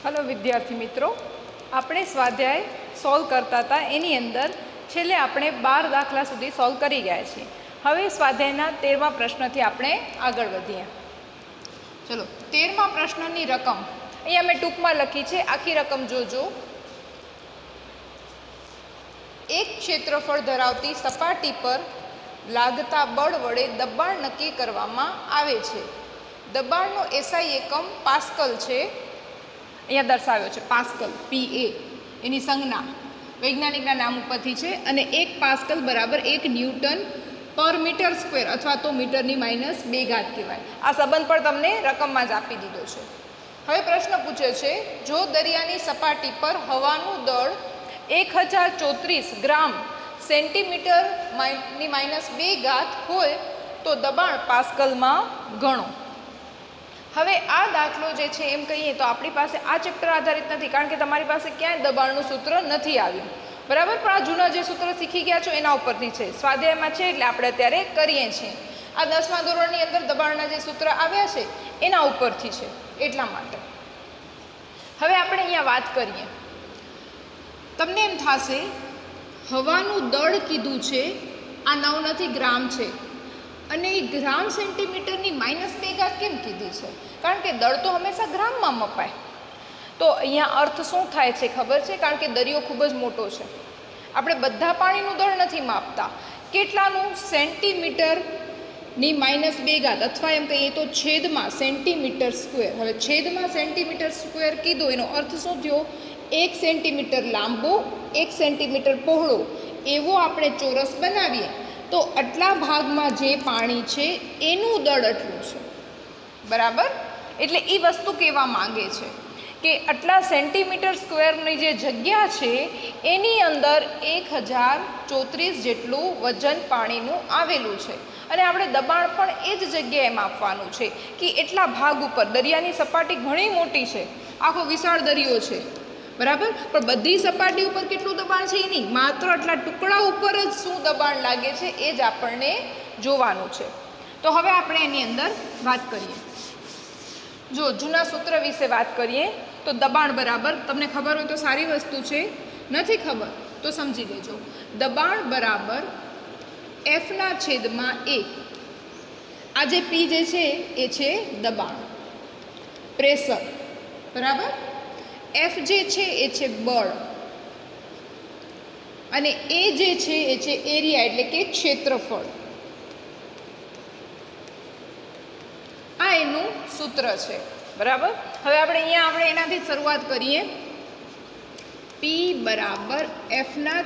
Hello विद्यार्थी मित्रों, આપણે સ્વાધ્યાય સોલ્વ કરતા હતા એની અંદર છેલ્લે આપણે 12 દાખલા સુધી સોલ્વ કરી ગયા છીએ। હવે સ્વાધ્યાયના 13મા પ્રશ્નથી આપણે આગળ વધીએ। ચલો, 13મા પ્રશ્નની રકમ અહીંયા મેં ટૂંકમાં લખી છે, આખી રકમ જોજો। એક ક્ષેત્રફળ ધરાવતી સપાટી પર લાગતા બળ વડે દબાણ નક્કી કરવામાં આવે છે। દબાણનો એસઆઈ એકમ પાસ્કલ છે, અહીંયા દર્શાવ્યો છે પાસ્કલ, PA એની સંજ્ઞા વૈજ્ઞાનિકના નામ ઉપરથી છે, અને 1 પાસ્કલ બરાબર 1 ન્યૂટન પર મીટર સ્ક્વેર અથવા તો મીટરની -2 ઘાત કહેવાય। આ સંબંધ પણ તમને રકમમાં જ આપી દીધો છે। હવે પ્રશ્ન પૂછે છે, જો દરિયાની સપાટી પર હવાનું દળ 1034 ગ્રામ સેન્ટીમીટર ની -2 ઘાત હોય તો દબાણ પાસ્કલમાં ગણો। હવે આ દાખલો જે છે એમ કહીએ તો આપણી પાસે આ ચેપ્ટર આધારિત નથી, કારણ કે તમારી પાસે ક્યાંય દબાણનું સૂત્ર નથી આવ્યું, બરાબર। પણ આ જૂના જે સૂત્ર શીખી ગયા છો એના ઉપરથી છે, સ્વાધ્યાયમાં છે એટલે આપણે અત્યારે કરીએ છીએ। આ 10મા ધોરણની અંદર દબાણના જે સૂત્ર આવ્યા છે એના ઉપરથી છે, એટલા માટે। હવે આપણે અહીંયા વાત કરીએ, તમને એમ થશે હવાનું દળ કીધું છે, આ 9 નથી ગ્રામ છે, અને એ ગ્રામ સેન્ટીમીટરની -2 ઘાત કેમ કીધી છે? કારણ કે દળ તો હંમેશા ગ્રામમાં મપાય। તો અહીંયા અર્થ શું થાય છે ખબર છે? કારણ કે દરિયો ખૂબ જ મોટો છે, આપણે બધા પાણીનું દળ નથી માપતા, કેટલાનું સેન્ટીમીટરની -2 ઘાત, અથવા એમ કહીએ તો છેદમાં સેન્ટીમીટર સ્ક્વેર। હવે છેદમાં સેન્ટીમીટર સ્ક્વેર કીધું એનો અર્થ શું થયો? 1 સેન્ટીમીટર લાંબો 1 સેન્ટીમીટર પહોળો એવો આપણે ચોરસ બનાવીએ તો આટલા ભાગમાં જે પાણી છે એનું દળ આટલું છે, બરાબર। એટલે એ વસ્તુ કહેવા માંગે છે કે આટલા સેન્ટીમીટર સ્ક્વેરની જે જગ્યા છે એની અંદર 1034 જેટલું વજન પાણીનું આવેલું છે, અને આપણે દબાણ પણ એ જ જગ્યાએ માપવાનું છે કે એટલા ભાગ ઉપર। દરિયાની સપાટી ઘણી મોટી છે, આખો વિશાળ દરિયો છે, બરાબર, પણ બધી સપાટી ઉપર કેટલું દબાણ છે એ નહીં, માત્ર આટલા ટુકડા ઉપર જ શું દબાણ લાગે છે એ જ આપણને જોવાનું છે। તો હવે આપણે એની અંદર વાત કરીએ। જો જૂના સૂત્ર વિશે વાત કરીએ તો દબાણ બરાબર, તમને ખબર હોય તો સારી વસ્તુ છે, નથી ખબર તો સમજી લેજો। દબાણ બરાબર F/A। આ જે P જે છે એ છે દબાણ, પ્રેશર, બરાબર। F જે છે એ છે બળ, અને A જે છે એ છે એરિયા એટલે કે ક્ષેત્રફળ। આ એનું સૂત્ર છે, બરાબર। હવે આપણે એનાથી શરૂઆત કરીએ। P બરાબર F/A।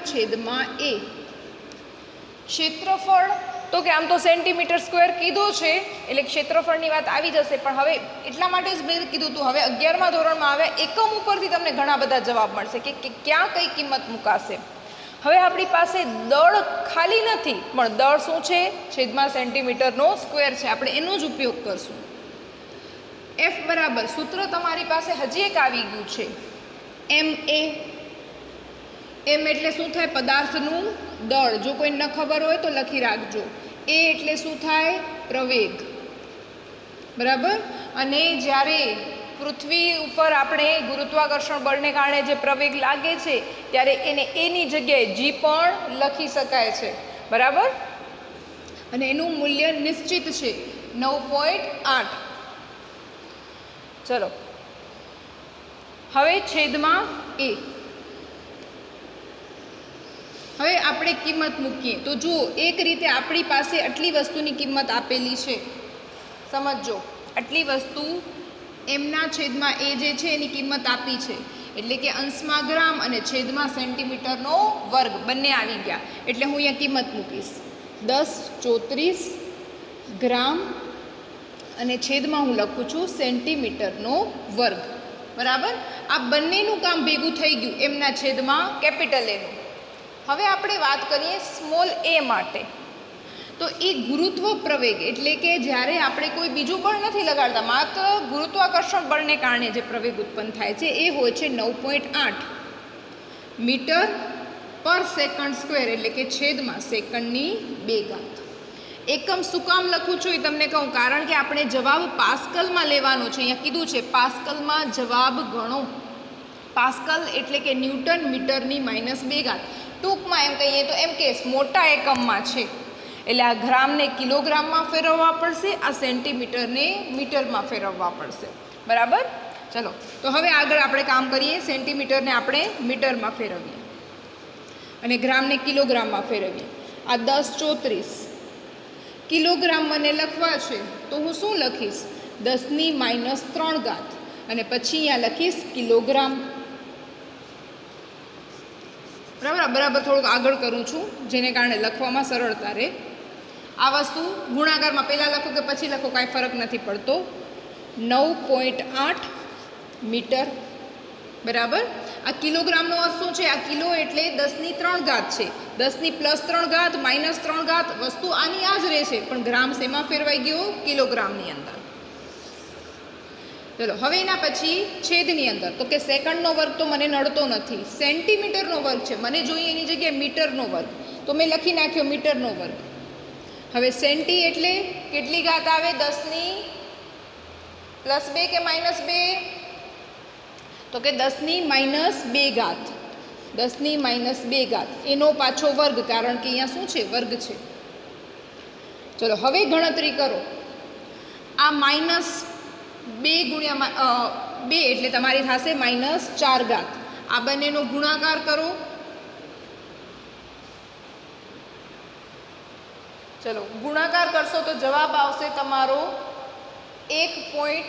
ક્ષેત્રફળ તો કે આમ તો સેન્ટીમીટર સ્ક્વેર કીધું છે એટલે ક્ષેત્રફળની વાત આવી જશે, પણ હવે એટલા માટે જ મેં કીધું હતું, હવે 11મા ધોરણમાં આવે એકમ ઉપરથી તમને ઘણા બધા જવાબ મળશે કે ક્યાં કઈ કિંમત મુકાશે। હવે આપણી પાસે દળ ખાલી નથી, પણ દળ શું છે? છેદમાં સેન્ટીમીટરનો સ્ક્વેર છે, આપણે એનો જ ઉપયોગ કરશું। F બરાબર સૂત્ર તમારી પાસે હજી એક આવી ગયું છે, MA। M એટલે શું થાય? પદાર્થનું દળ। જો કોઈને ન ખબર હોય તો લખી રાખજો। A એટલે શું થાય? પ્રવેગ, બરાબર। અને જ્યારે પૃથ્વી ઉપર આપણે ગુરુત્વાકર્ષણ બળને કારણે જે પ્રવેગ લાગે છે ત્યારે એને એની જગ્યાએ G પણ લખી શકાય છે, બરાબર। અને એનું મૂલ્ય નિશ્ચિત છે 9.8। ચલો, હવે છેદમાં A। હવે આપણે કિંમત મૂકીએ તો જુઓ, એક રીતે આપણી પાસે આટલી વસ્તુની કિંમત આપેલી છે, સમજો, આટલી વસ્તુ એમના છેદમાં A જે છે એની કિંમત આપી છે, એટલે કે અંશમાં ગ્રામ અને છેદમાં સેન્ટીમીટરનો વર્ગ બંને આવી ગયા, એટલે હું અહીંયા કિંમત મૂકીશ 1034 ગ્રામ અને છેદમાં હું લખું છું સેન્ટીમીટરનો વર્ગ, બરાબર। આ બંનેનું કામ ભેગું થઈ ગયું એમના છેદમાં કેપિટલ એનું। હવે આપણે વાત કરીએ સ્મોલ a માટે, તો એ ગુરુત્વ પ્રવેગ એટલે કે જ્યારે આપણે કોઈ બીજું બળ નથી લગાડતા, માત્ર ગુરુત્વાકર્ષણ બળને કારણે જે પ્રવેગ ઉત્પન્ન થાય છે એ હોય છે 9.8 મીટર પર સેકન્ડ સ્ક્વેર, એટલે કે છેદમાં સેકન્ડની 2 ઘાત। એકમ શું કામ લખું છું એ તમને કહું, કારણ કે આપણે જવાબ પાસ્કલમાં લેવાનો છે, અહીંયા કીધું છે પાસ્કલમાં જવાબ ગણો। પાસ્કલ એટલે કે ન્યૂટન મીટરની -2 ટૂંકમાં એમ કહીએ તો એમ કે મોટા એકમમાં છે, એટલે આ ગ્રામને કિલોગ્રામમાં ફેરવવા પડશે, આ સેન્ટીમીટરને મીટરમાં ફેરવવા પડશે. બરાબર. ચલો તો હવે આગળ આપણે કામ કરીએ. સેન્ટીમીટરને આપણે મીટરમાં ફેરવીએ અને ગ્રામને કિલોગ્રામમાં ફેરવીએ. આ 1034 કિલોગ્રામ મને લખવા છે તો હું શું લખીશ? 10⁻³ અને પછી અહીંયા લખીશ કિલોગ્રામ. બરાબર થોડુંક આગળ કરું છું જેને કારણે લખવામાં સરળતા રહે. આ વસ્તુ ગુણાકારમાં પહેલાં લખો કે પછી લખો કાંઈ ફરક નથી પડતો. 9.8 મીટર. બરાબર. આ કિલોગ્રામનો અર્થ શું છે? આ કિલો એટલે 10⁻³ છે. 10⁻³ -3 વસ્તુ આની આ જ રહેશે, પણ ગ્રામ શેમાં ફેરવાઈ ગયો? કિલોગ્રામની અંદર. ચલો હવે એના પછી છેદની અંદર તો કે સેકન્ડનો વર્ગ તો મને નડતો નથી, સેન્ટીમીટરનો વર્ગ છે, મને જોઈએ એની જગ્યાએ મીટરનો વર્ગ, તો મેં લખી નાખ્યો મીટરનો વર્ગ. હવે સેન્ટી એટલે કેટલી ઘાત આવે? 10⁻² કે -2? તો કે 10⁻². 10⁻², એનો પાછો વર્ગ, કારણ કે અહીંયા શું છે? વર્ગ છે. ચલો હવે ગણતરી કરો. આ -2 × 2 એટલે તમારી થશે -4. આ બંનેનો ગુણાકાર કરો. ચલો ગુણાકાર કરશો તો જવાબ આવશે તમારો 1.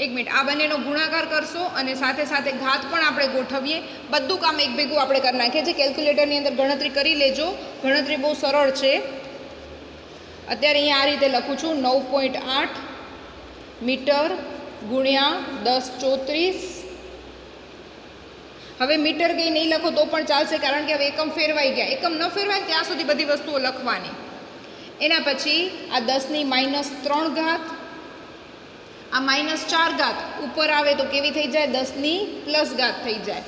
એક મિનિટ, આ બંનેનો ગુણાકાર કરશો અને સાથે સાથે ઘાત પણ આપણે ગોઠવીએ. બધું કામ એક ભેગું આપણે કરી નાખીએ છીએ. કેલ્ક્યુલેટરની અંદર ગણતરી કરી લેજો, ગણતરી બહુ સરળ છે. અત્યારે અહીંયા આ રીતે લખું છું 9.8 મીટર ગુણ્યા 1034. હવે મીટર કંઈ નહીં લખો તો પણ ચાલશે, કારણ કે હવે એકમ ફેરવાઈ ગયા. એકમ ન ફેરવાય ત્યાં સુધી બધી વસ્તુઓ લખવાની. એના પછી આ 10⁻³ આ -4 ઉપર આવે તો કેવી થઈ જાય? 10⁻+ થઈ જાય.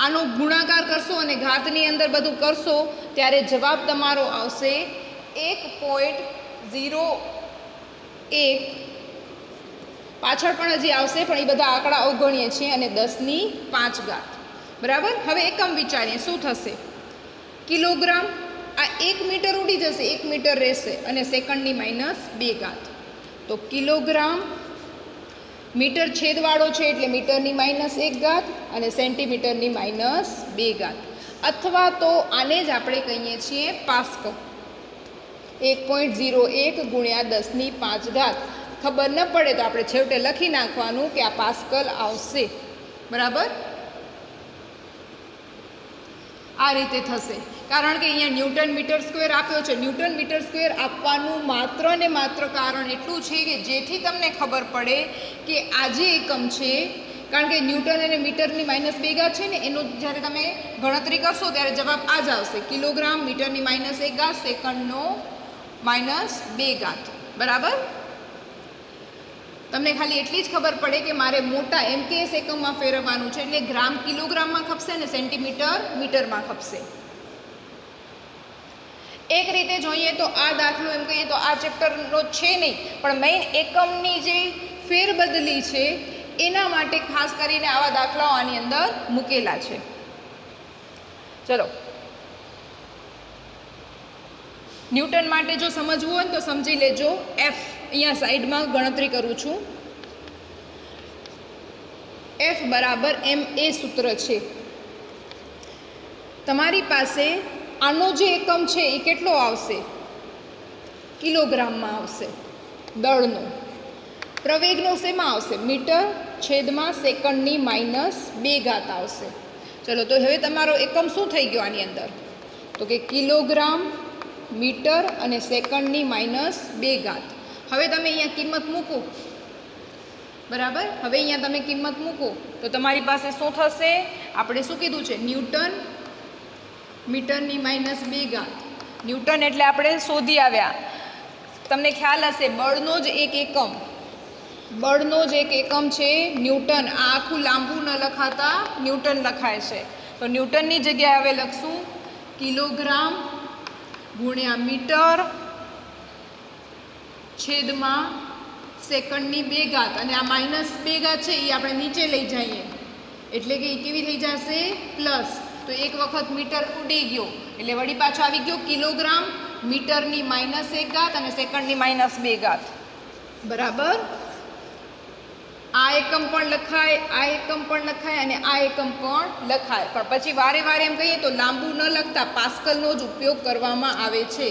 આનો ગુણાકાર કરશો અને ઘાતની અંદર બધું કરશો ત્યારે જવાબ તમારો આવશે 1.01. પાછળ પણ હજી આવશે, પણ એ બધા આંકડા અવગણીએ છીએ. અને 10⁵. બરાબર. હવે એકમ વિચારીએ શું થશે? કિલોગ્રામ. આ 1 મીટર ઉડી જશે, 1 મીટર રહેશે અને સેકન્ડની -2. તો કિલોગ્રામ. મીટર છેદવાળો છે એટલે મીટરની -1 અને સેન્ટીમીટરની -2. અથવા તો આને જ આપણે કહીએ છીએ પાસ્કલ. 1.01 ગુણ્યા 10⁵. ખબર ન પડે તો આપણે છેવટે લખી નાખવાનું કે આ પાસ્કલ આવશે. બરાબર. આ રીતે થશે, કારણ કે અહીંયા ન્યૂટન મીટર સ્ક્વેર આપ્યો છે. ન્યૂટન મીટર સ્ક્વેર આપવાનું માત્ર ને માત્ર કારણ એટલું છે કે જેથી તમને ખબર પડે કે આ જે એકમ છે, કારણ કે ન્યૂટન અને મીટરની -2 છે ને, એનું જ્યારે તમે ગણતરી કરશો ત્યારે જવાબ આ જ આવશે. કિલોગ્રામ મીટરની -1 સેકન્ડનો -2. બરાબર. તમને ખાલી એટલી જ ખબર પડે કે મારે મોટા MKS એકમમાં ફેરવવાનું છે, એટલે ગ્રામ કિલોગ્રામમાં ખપશે ને સેન્ટીમીટર મીટરમાં ખપશે. એક રીતે જોઈએ તો આ દાખલો એમ કહીએ તો આ ચેપ્ટરનો છે નહીં, પણ મેઇન એકમની જે ફેરબદલી છે એના માટે ખાસ કરીને આવા દાખલાઓ આની અંદર મૂકેલા છે. ચલો ન્યૂટન માટે જો સમજવું હોય તો સમજી લેજો. F અહીંયા સાઈડમાં ગણતરી કરું છું. F બરાબર MA સૂત્ર છે. તમારી પાસે આનો જે એકમ છે એ કેટલો આવશે? કિલોગ્રામમાં આવશે. દળનો. પ્રવેગનો શેમાં આવશે? મીટર છેદમાં સેકન્ડની -2 આવશે. ચલો તો હવે તમારો એકમ શું થઈ ગયો આની અંદર? તો કે કિલોગ્રામ, મીટર અને સેકન્ડની -2. હવે તમે અહીંયા કિંમત મૂકો. બરાબર. હવે અહીંયા તમે કિંમત મૂકો તો તમારી પાસે શું થશે? આપણે શું કીધું છે? ન્યૂટન મીટરની -2. ન્યૂટન એટલે આપણે શોધી આવ્યા. તમને ખ્યાલ હશે બળનો જ એક એકમ, બળનો જ એક એકમ છે ન્યૂટન. આ આખું લાંબુ ન લખાતા ન્યૂટન લખાય છે. તો ન્યૂટનની જગ્યાએ હવે લખશું કિલોગ્રામ ગુણ્યા મીટર છેદમાં સેકન્ડની 2 ઘાત અને આ -2 ઘાત છે એ આપણે નીચે લઈ જઈએ એટલે કે એ કેવી થઈ જશે પ્લસ. તો એક વખત મીટર ઉડી ગયો એટલે વળી પાછો આવી ગયો કિલોગ્રામ, મીટરની -1 ઘાત અને સેકન્ડની -2 ઘાત. બરાબર. આ એકમ પણ લખાય, આ એકમ પણ લખાય અને આ એકમ પણ લખાય, પણ પછી વારે વારે એમ કહીએ તો લાંબુ ન લખતા પાસ્કલનો જ ઉપયોગ કરવામાં આવે છે.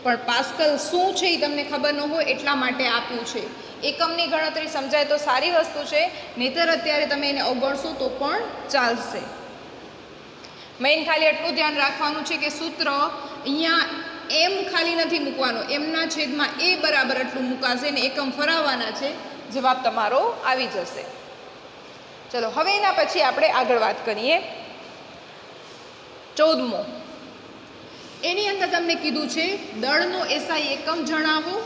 પણ પાસ્કલ શું છે એ તમને ખબર ન હોય એટલા માટે આપ્યું છે. એકમની ગણતરી સમજાય તો સારી વસ્તુ છે, નહીંતર અત્યારે તમે એને અવગણશો તો પણ ચાલશે. મેઇન ખાલી એટલું ધ્યાન રાખવાનું છે કે સૂત્ર અહીંયા એમ ખાલી નથી મૂકવાનો, એમના છેદમાં એ બરાબર એટલું મૂકાશે ને એકમ ફરાવવાના છે, જવાબ તમારો આવી જશે. ચલો હવે એના પછી આપણે આગળ વાત કરીએ. 14મો, એની અંદર તમને કીધું છે દળનો એસઆઈ એકમ જણાવો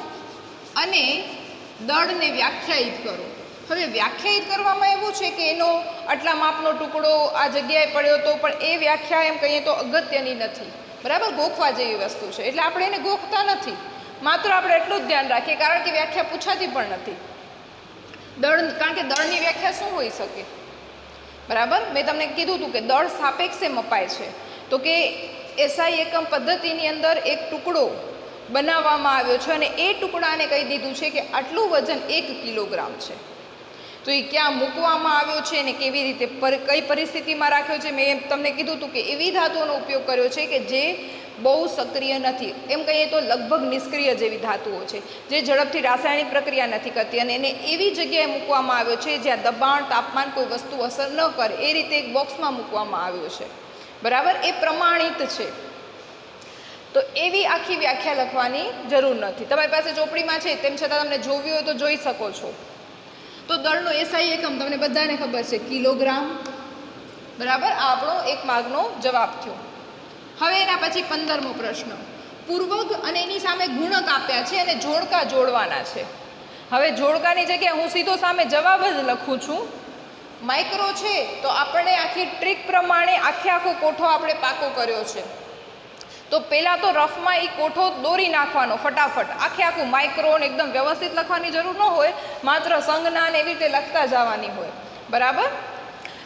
અને દળને વ્યાખ્યાયિત કરો. હવે વ્યાખ્યાયિત કરવામાં એવું છે કે એનો આટલા માપનો ટુકડો આ જગ્યાએ પડ્યો તો, પણ એ વ્યાખ્યા એમ કહીએ તો અગત્યની નથી. બરાબર, ગોખવા જેવી વસ્તુ છે એટલે આપણે એને ગોખતા નથી, માત્ર આપણે એટલું જ ધ્યાન રાખીએ કારણ કે વ્યાખ્યા પૂછાતી પણ નથી. કારણ કે દળની વ્યાખ્યા શું હોઈ શકે? બરાબર, મેં તમને કીધું હતું કે દળ સાપેક્ષે મપાય છે, તો કે એસઆઈ એકમ પદ્ધતિની અંદર એક ટુકડો બનાવવામાં આવ્યો છે અને એ ટુકડાને કહી દીધું છે કે આટલું વજન 1 કિલોગ્રામ છે. તો એ ક્યાં મૂકવામાં આવ્યો છે અને કેવી રીતે કઈ પરિસ્થિતિમાં રાખ્યો છે, મેં તમને કીધું હતું કે એવી ધાતુઓનો ઉપયોગ કર્યો છે કે જે બહુ સક્રિય નથી, એમ કહીએ તો લગભગ નિષ્ક્રિય જેવી ધાતુઓ છે, જે ઝડપથી રાસાયણિક પ્રક્રિયા નથી કરતી, અને એને એવી જગ્યાએ મૂકવામાં આવ્યો છે જ્યાં દબાણ, તાપમાન કોઈ વસ્તુ અસર ન કરે, એ રીતે એક બોક્સમાં મૂકવામાં આવ્યો છે. બરાબર, એ પ્રમાણિત છે. તો એવી આખી વ્યાખ્યા લખવાની જરૂર નથી, તમારી પાસે ચોપડીમાં છે તેમ છતાં તમને જોવી હોય તો જોઈ શકો છો. તો દળનો એસઆઈ એકમ તમને બધાને ખબર છે કિલોગ્રામ. બરાબર, આ આપણો એક માર્કનો જવાબ થયો. હવે એના પછી 15મો પ્રશ્ન, પૂર્વક અને એની સામે ગુણક આપ્યા છે અને જોડકા જોડવાના છે. હવે જોડકાની જગ્યાએ હું સીધો સામે જવાબ જ લખું છું. માઇક્રો છે તો આપણે આખી ટ્રીક પ્રમાણે આખો કોઠો આપણે પાકો કર્યો છે. તો પહેલાં તો રફમાં એ કોઠો દોરી નાખવાનો ફટાફટ, આખું માઇક્રોન એકદમ વ્યવસ્થિત લખવાની જરૂર ન હોય, માત્ર સંજ્ઞા ને એવી રીતે લખતા જવાની હોય. બરાબર,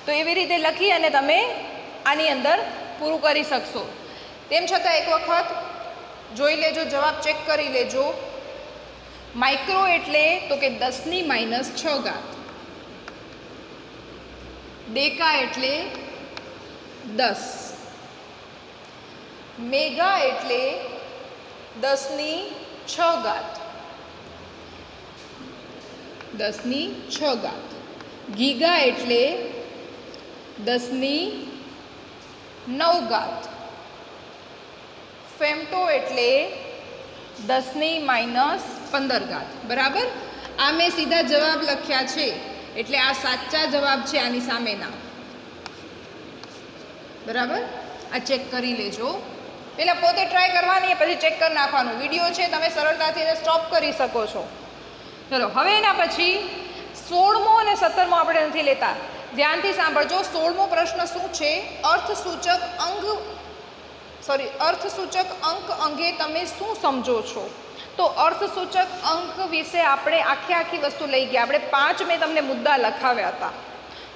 તો એવી રીતે લખી અને તમે આની અંદર પૂરું કરી શકશો. તેમ છતાં એક વખત જોઈ લેજો, જવાબ ચેક કરી લેજો. માઇક્રો એટલે તો કે 10ની -6 ઘાત, ડેકા એટલે 10, મેગા એટલે 10ની 6 ઘાત, 10ની 6 ઘાત, ગીગા એટલે 10ની 9 ઘાત, ફેમ્ટો એટલે 10ની -15 ઘાત. બરાબર, આ મેં સીધા જવાબ લખ્યા છે એટલે આ સાચા જવાબ છે આની સામેના. બરાબર, આ ચેક કરી લેજો. પહેલાં પોતે ટ્રાય કરવાની, પછી ચેક કરી નાખવાનું. વિડીયો છે તમે સરળતાથી એને સ્ટોપ કરી શકો છો. ચલો હવે એના પછી 16મો અને 17મો આપણે નથી લેતા, ધ્યાનથી સાંભળજો. 16મો પ્રશ્ન શું છે? અર્થસૂચક અંક અંગે તમે શું સમજો છો? તો અર્થસૂચક અંક વિશે આપણે આખી વસ્તુ લઈ ગયા. આપણે 5 મેં તમને મુદ્દા લખાવ્યા હતા.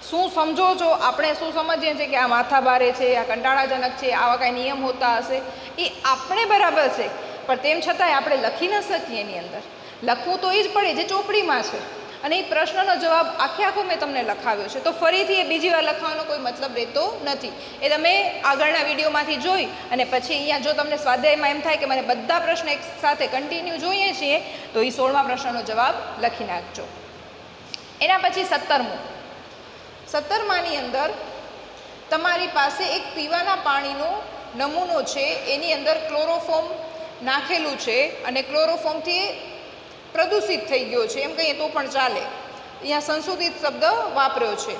શું સમજો છો? આપણે શું સમજીએ છીએ કે આ માથાભારે છે, આ કંટાળાજનક છે, આવા કાંઈ નિયમ હોતા હશે, એ આપણે બરાબર છે, પણ તેમ છતાંય આપણે લખી ન શકીએ. એની અંદર લખવું તો એ જ પડે જે ચોપડીમાં છે, અને એ પ્રશ્નનો જવાબ આખો મેં તમને લખાવ્યો છે. તો ફરીથી એ બીજી વાર લખવાનો કોઈ મતલબ રહેતો નથી. એ તમે આગળના વિડીયોમાંથી જોઈ અને પછી અહીંયા જો તમને સ્વાધ્યાયમાં એમ થાય કે મને બધા પ્રશ્ન એક સાથે કન્ટિન્યુ જોઈએ છીએ, તો એ 16મા પ્રશ્નનો જવાબ લખી નાખજો. એના પછી 17માની અંદર તમારી પાસે એક પીવાના પાણીનો નમૂનો છે, એની અંદર ક્લોરોફોર્મ નાખેલું છે અને ક્લોરોફોર્મથી પ્રદૂષિત થઈ ગયો છે, એમ કહીએ તો પણ ચાલે. અહીંયા સંશોધિત શબ્દ વાપર્યો છે.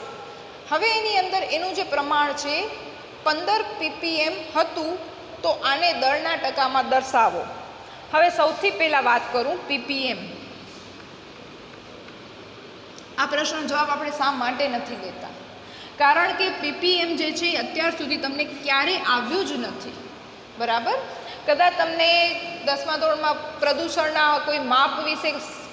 હવે એની અંદર એનું જે પ્રમાણ છે 15 ppm હતું, તો આને દળના ટકામાં દર્શાવો. હવે સૌથી પહેલાં વાત કરું ppm. આ પ્રશ્નનો જવાબ આપણે શા માટે નથી લેતા? કારણ કે ppm જે છે અત્યાર સુધી તમને ક્યારે આવ્યું જ નથી. બરાબર, કદાચ તમને 10મા ધોરણમાં પ્રદૂષણના કોઈ માપ વિશે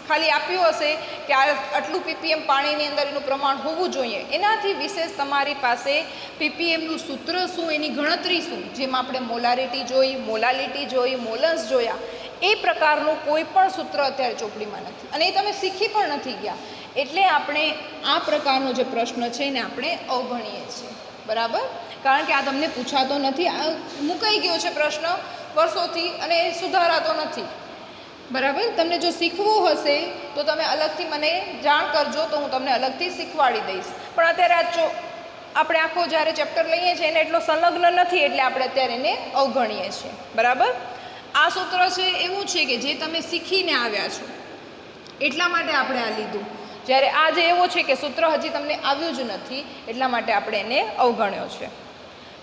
ખાલી આપ્યું હશે કે આ આટલું પીપીએમ પાણીની અંદર એનું પ્રમાણ હોવું જોઈએ, એનાથી વિશેષ તમારી પાસે પીપીએમનું સૂત્ર શું, એની ગણતરી શું, જેમ આપણે મોલારિટી જોઈ, મોલાલિટી જોઈ, મોલન્સ જોયા, એ પ્રકારનું કોઈ પણ સૂત્ર અત્યારે ચોપડીમાં નથી અને એ તમે શીખી પણ નથી ગયા. એટલે આપણે આ પ્રકારનો જે પ્રશ્ન છે એને આપણે અવગણીએ છીએ. બરાબર, કારણ કે આ તમને પૂછાતો નથી, આ મુકાઈ ગયો છે પ્રશ્ન વર્ષોથી અને એ સુધારાતો નથી. બરાબર, તમને જો શીખવું હશે તો તમે અલગથી મને જાણ કરજો, તો હું તમને અલગથી શીખવાડી દઈશ. પણ અત્યારે આપણે આખો જ્યારે ચેપ્ટર લઈએ છીએ એને એટલો સંલગ્ન નથી, એટલે આપણે અત્યારે એને અવગણીએ છીએ. બરાબર, આ સૂત્ર છે એવું છે કે જે તમે શીખીને આવ્યા છો એટલા માટે આપણે આ લીધું, જ્યારે આ જે એવો છે કે સૂત્ર હજી તમને આવ્યું જ નથી એટલા માટે આપણે એને અવગણ્યો છે.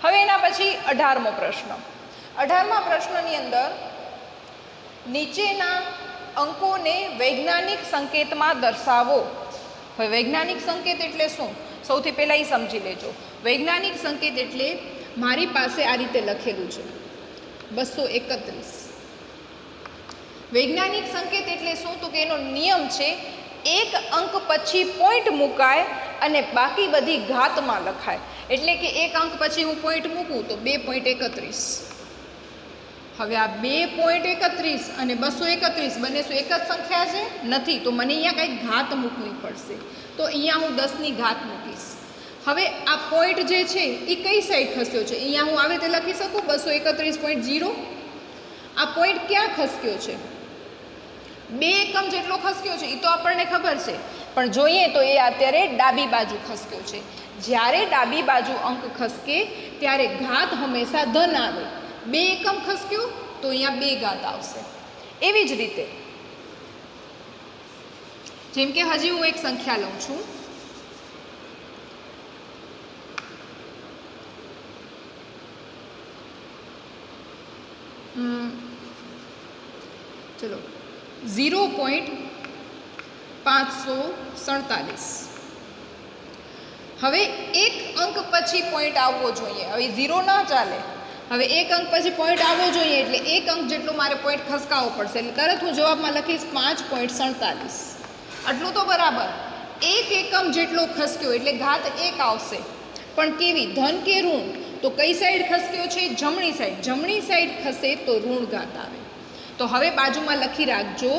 હવે એના પછી 18મો પ્રશ્ન. 18મા પ્રશ્નની અંદર નીચેના અંકોને વૈજ્ઞાનિક સંકેતમાં દર્શાવો. હવે વૈજ્ઞાનિક સંકેત એટલે શું, સૌથી પહેલાં એ સમજી લેજો. વૈજ્ઞાનિક સંકેત એટલે મારી પાસે આ રીતે લખેલું છે 231. વૈજ્ઞાનિક સંકેત એટલે શું, તો કે એનો નિયમ છે એક અંક પછી પોઈન્ટ મુકાય અને બાકી બધી ઘાતમાં લખાય. એટલે કે એક અંક પછી હું પોઈન્ટ મૂકું તો 2.31. હવે આ 2.31 અને 231 બંને શું એક જ સંખ્યા છે? નથી. તો મને અહીંયા કંઈક ઘાત મૂકવી પડશે, તો અહીંયા હું 10ની ઘાત મૂકીશ. હવે આ પોઈન્ટ જે છે એ કઈ સાઈડ ખસ્યો છે? અહીંયા હું આવી રીતે લખી શકું 231.0. આ પોઈન્ટ ક્યાં ખસક્યો છે? 2 એકમ જેટલો ખસક્યો છે એ તો આપણને ખબર છે, પણ જોઈએ તો એ અત્યારે ડાબી બાજુ ખસક્યો છે. જ્યારે ડાબી બાજુ અંક ખસકે ત્યારે ઘાત હંમેશા ધન આવે. 2 એકમ ખસક્યો તો અહીંયા 2 ઘાત આવશે. એવી જ રીતે જેમ કે હજી હું એક સંખ્યા લઉં છું, ચલો 0.547. હવે એક અંક પછી પોઈન્ટ આવવો જોઈએ. હવે 0 ના ચાલે. હવે એક અંક પછી પોઈન્ટ આવવો જોઈએ એટલે એક અંક જેટલો મારે પોઈન્ટ ખસકાવવો પડશે. એટલે તરત હું જવાબમાં લખીશ 5.47. આટલું તો બરાબર. એક એકમ જેટલો ખસક્યો એટલે ઘાત 1 આવશે. પણ કેવી, ધન કે ઋણ? તો કઈ સાઈડ ખસક્યો છે? જમણી સાઈડ. જમણી સાઈડ ખસે તો ઋણ ઘાત આવે. તો હવે બાજુમાં લખી રાખજો,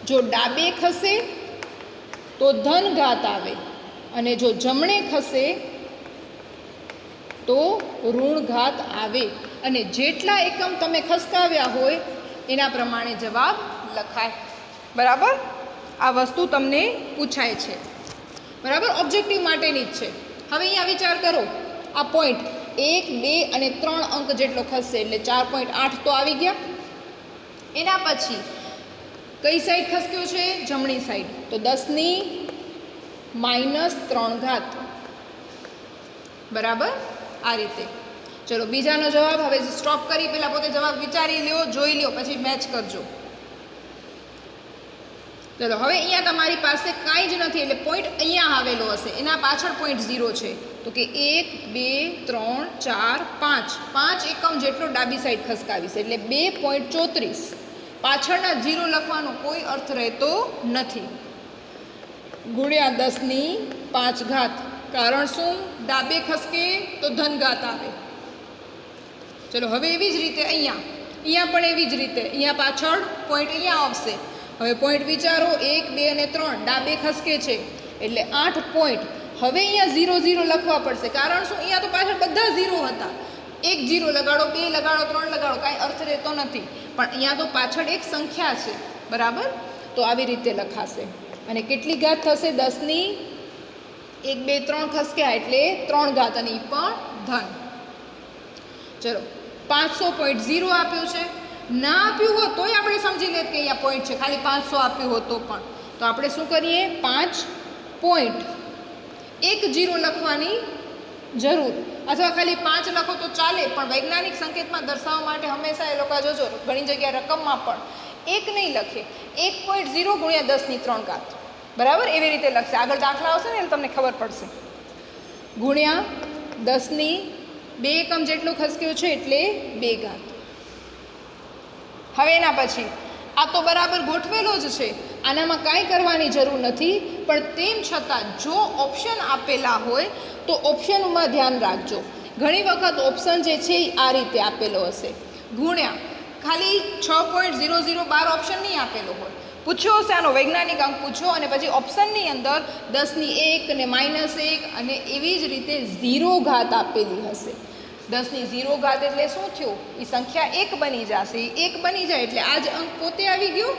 જો ડાબે ખસે તો ધન ઘાત આવે અને જો જમણે ખસે તો ઋણ ઘાત આવે. અને જેટલા એકમ તમે ખસકાવ્યા હોય એના પ્રમાણે જવાબ લખાય. બરાબર, આ વસ્તુ તમને પૂછાય છે. બરાબર, ઓબ્જેક્ટિવ માટેની જ છે. હવે અહીંયા વિચાર કરો, આ પોઈન્ટ 1, 2 અને 3 અંક જેટલો ખસશે એટલે 4.8 તો આવી ગયા. એના પછી કઈ સાઈડ ખસક્યો છે? જમણી સાઈડ. તો 10ની -3 ઘાત. બરાબર, આ રીતે. ચલો બીજાનો જવાબ. હવે સ્ટોપ કરી પહેલાં પોતે જવાબ વિચારી લ્યો, જોઈ લ્યો, પછી મેચ કરજો. ચલો હવે અહીંયા તમારી પાસે કાંઈ જ નથી એટલે પોઈન્ટ અહીંયા આવેલો હશે, એના પાછળ પોઈન્ટ 0 છે. તો કે 1, 2, 3, 4, 5 5 એકમ જેટલો ડાબી સાઈડ ખસકાવીશ એટલે 2.34. પાછળના 0 લખવાનો કોઈ અર્થ રહેતો નથી. ગુણ્યા 10ની 5 ઘાત. કારણ શું? ડાબે ખસકે તો ધન ઘાત આવે. ચલો હવે એવી જ રીતે અહીંયા પણ એવી જ રીતે અહીંયા પાછળ પોઈન્ટ અહીંયા આવશે. હવે પોઈન્ટ વિચારો, 1, 2 અને 3 ડાબે ખસકે છે એટલે 8 પોઈન્ટ. હવે અહીંયા 0 0 લખવા પડશે. કારણ શું? અહીંયા તો પાછળ બધા 0 હતા. 1 0 લગાડો, 2 લગાડો, 3 લગાડો, કાંઈ અર્થ રહેતો નથી. પણ અહીંયા તો પાછળ એક સંખ્યા છે. બરાબર, તો આવી રીતે લખાશે. અને કેટલી ઘાત થશે? 10ની 1, 2, 3 ખસક્યા એટલે 3 ઘાત અને એ પણ ધન. ચલો 500.0 આપ્યું છે. ના આપ્યું હોત તોય આપણે સમજી લેત કે અહીંયા પોઈન્ટ છે. ખાલી 500 આપ્યું હોત તો પણ. તો આપણે શું કરીએ? 5 પોઈન્ટ 1 0 લખવાની જરૂર, અથવા ખાલી 5 લખો તો ચાલે. પણ વૈજ્ઞાનિક સંકેતમાં દર્શાવવા માટે હંમેશા એ લોકો જોજો ઘણી જગ્યાએ રકમમાં પણ 1 નહીં લખે, 1.0 ગુણ્યા 10ની 3 ઘાત. બરાબર, એવી રીતે લખશે. આગળ દાખલા આવશે ને એટલે તમને ખબર પડશે. ગુણ્યા 10ની 2 એકમ જેટલો ખસક્યો છે એટલે 2 ઘાત. હવે એના પછી આ તો બરાબર ગોઠવેલો જ છે, આનામાં કાંઈ કરવાની જરૂર નથી. પણ તેમ છતાં જો ઓપ્શન આપેલા હોય તો ઓપ્શનમાં ધ્યાન રાખજો. ઘણી વખત ઓપ્શન જે છે એ આ રીતે આપેલો હશે, ગુણ્યા ખાલી 6.0012 ઓપ્શન નહીં આપેલો હોય, પૂછ્યો હશે આનો વૈજ્ઞાનિક અંક પૂછો અને પછી ઓપ્શનની અંદર 10⁻1 ને -1 અને એવી જ રીતે 0 ઘાત આપેલી હશે. 10⁻0 ઘાત એટલે શું થયું? એ સંખ્યા 1 બની જશે. 1 બની જાય એટલે આ જ અંક પોતે આવી ગયો.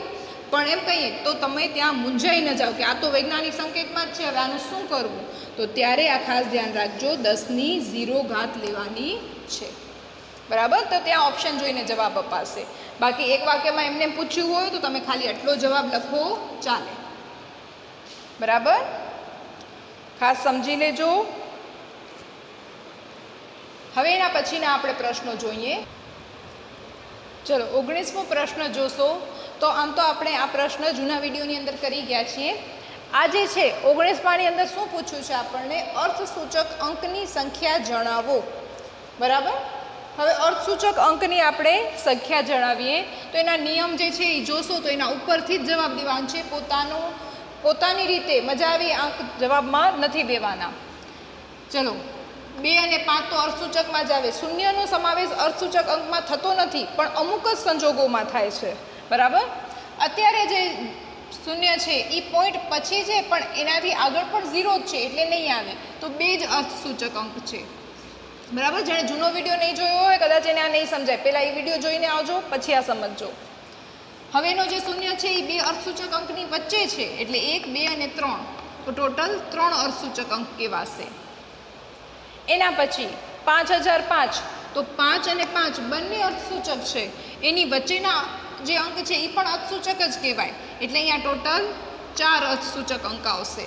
પણ એમ કહીએ તો તમે ત્યાં મૂંઝાઈ ન જાઓ કે આ તો વૈજ્ઞાનિક સંકેતમાં જ છે, હવે આનું શું કરવું? તો ત્યારે આ ખાસ ધ્યાન રાખજો, 10⁻0 ઘાત લેવાની છે. બરાબર? તો ત્યાં ઓપ્શન જોઈને જવાબ અપાશે. બાકી એક વાક્યમાં એમને પૂછ્યું હોય તો તમે ખાલી આટલો જવાબ લખો, ચાલે. બરાબર? ખાસ સમજી લેજો. હવે એના પછીના આપણે પ્રશ્નો જોઈએ. ચલો 19મો પ્રશ્ન જોશો તો આમ તો આપણે આ પ્રશ્ન જૂના વિડીયોની અંદર કરી ગયા છીએ. આ જે છે 19માની અંદર શું પૂછ્યું છે આપણને? અર્થસૂચક અંકની સંખ્યા જણાવો. બરાબર? હવે અર્થસૂચક અંકની આપણે સંખ્યા જણાવીએ તો એના નિયમ જે છે એ જોશો તો એના ઉપરથી જ જવાબ દેવાનો છે. પોતાની રીતે મજા આવી અંક જવાબમાં નથી દેવાના. ચલો 2 અને 5 તો અર્થસૂચકમાં જ આવે. શૂન્યનો સમાવેશ અર્થસૂચક અંકમાં થતો નથી, પણ અમુક જ સંજોગોમાં થાય છે. બરાબર? અત્યારે જે શૂન્ય છે એ પોઈન્ટ પછી છે, પણ એનાથી આગળ પણ 0 જ છે એટલે નહીં આવે. તો 2 જ અર્થસૂચક અંક છે. બરાબર? જેણે જૂનો વિડીયો નહીં જોયો હોય કદાચ એને આ નહીં સમજાય, પહેલાં એ વિડીયો જોઈને આવજો, પછી આ સમજજો. હવેનો જે શૂન્ય છે એ 2 અર્થસૂચક અંકની વચ્ચે છે એટલે 1, 2 અને 3, તો ટોટલ 3 અર્થસૂચક અંક કહેવાશે. એના પછી 5005, તો 5 અને 5 બંને અર્થસૂચક છે, એની વચ્ચેના જે અંક છે એ પણ અર્થસૂચક જ કહેવાય એટલે અહીંયા ટોટલ 4 અર્થસૂચક અંક આવશે.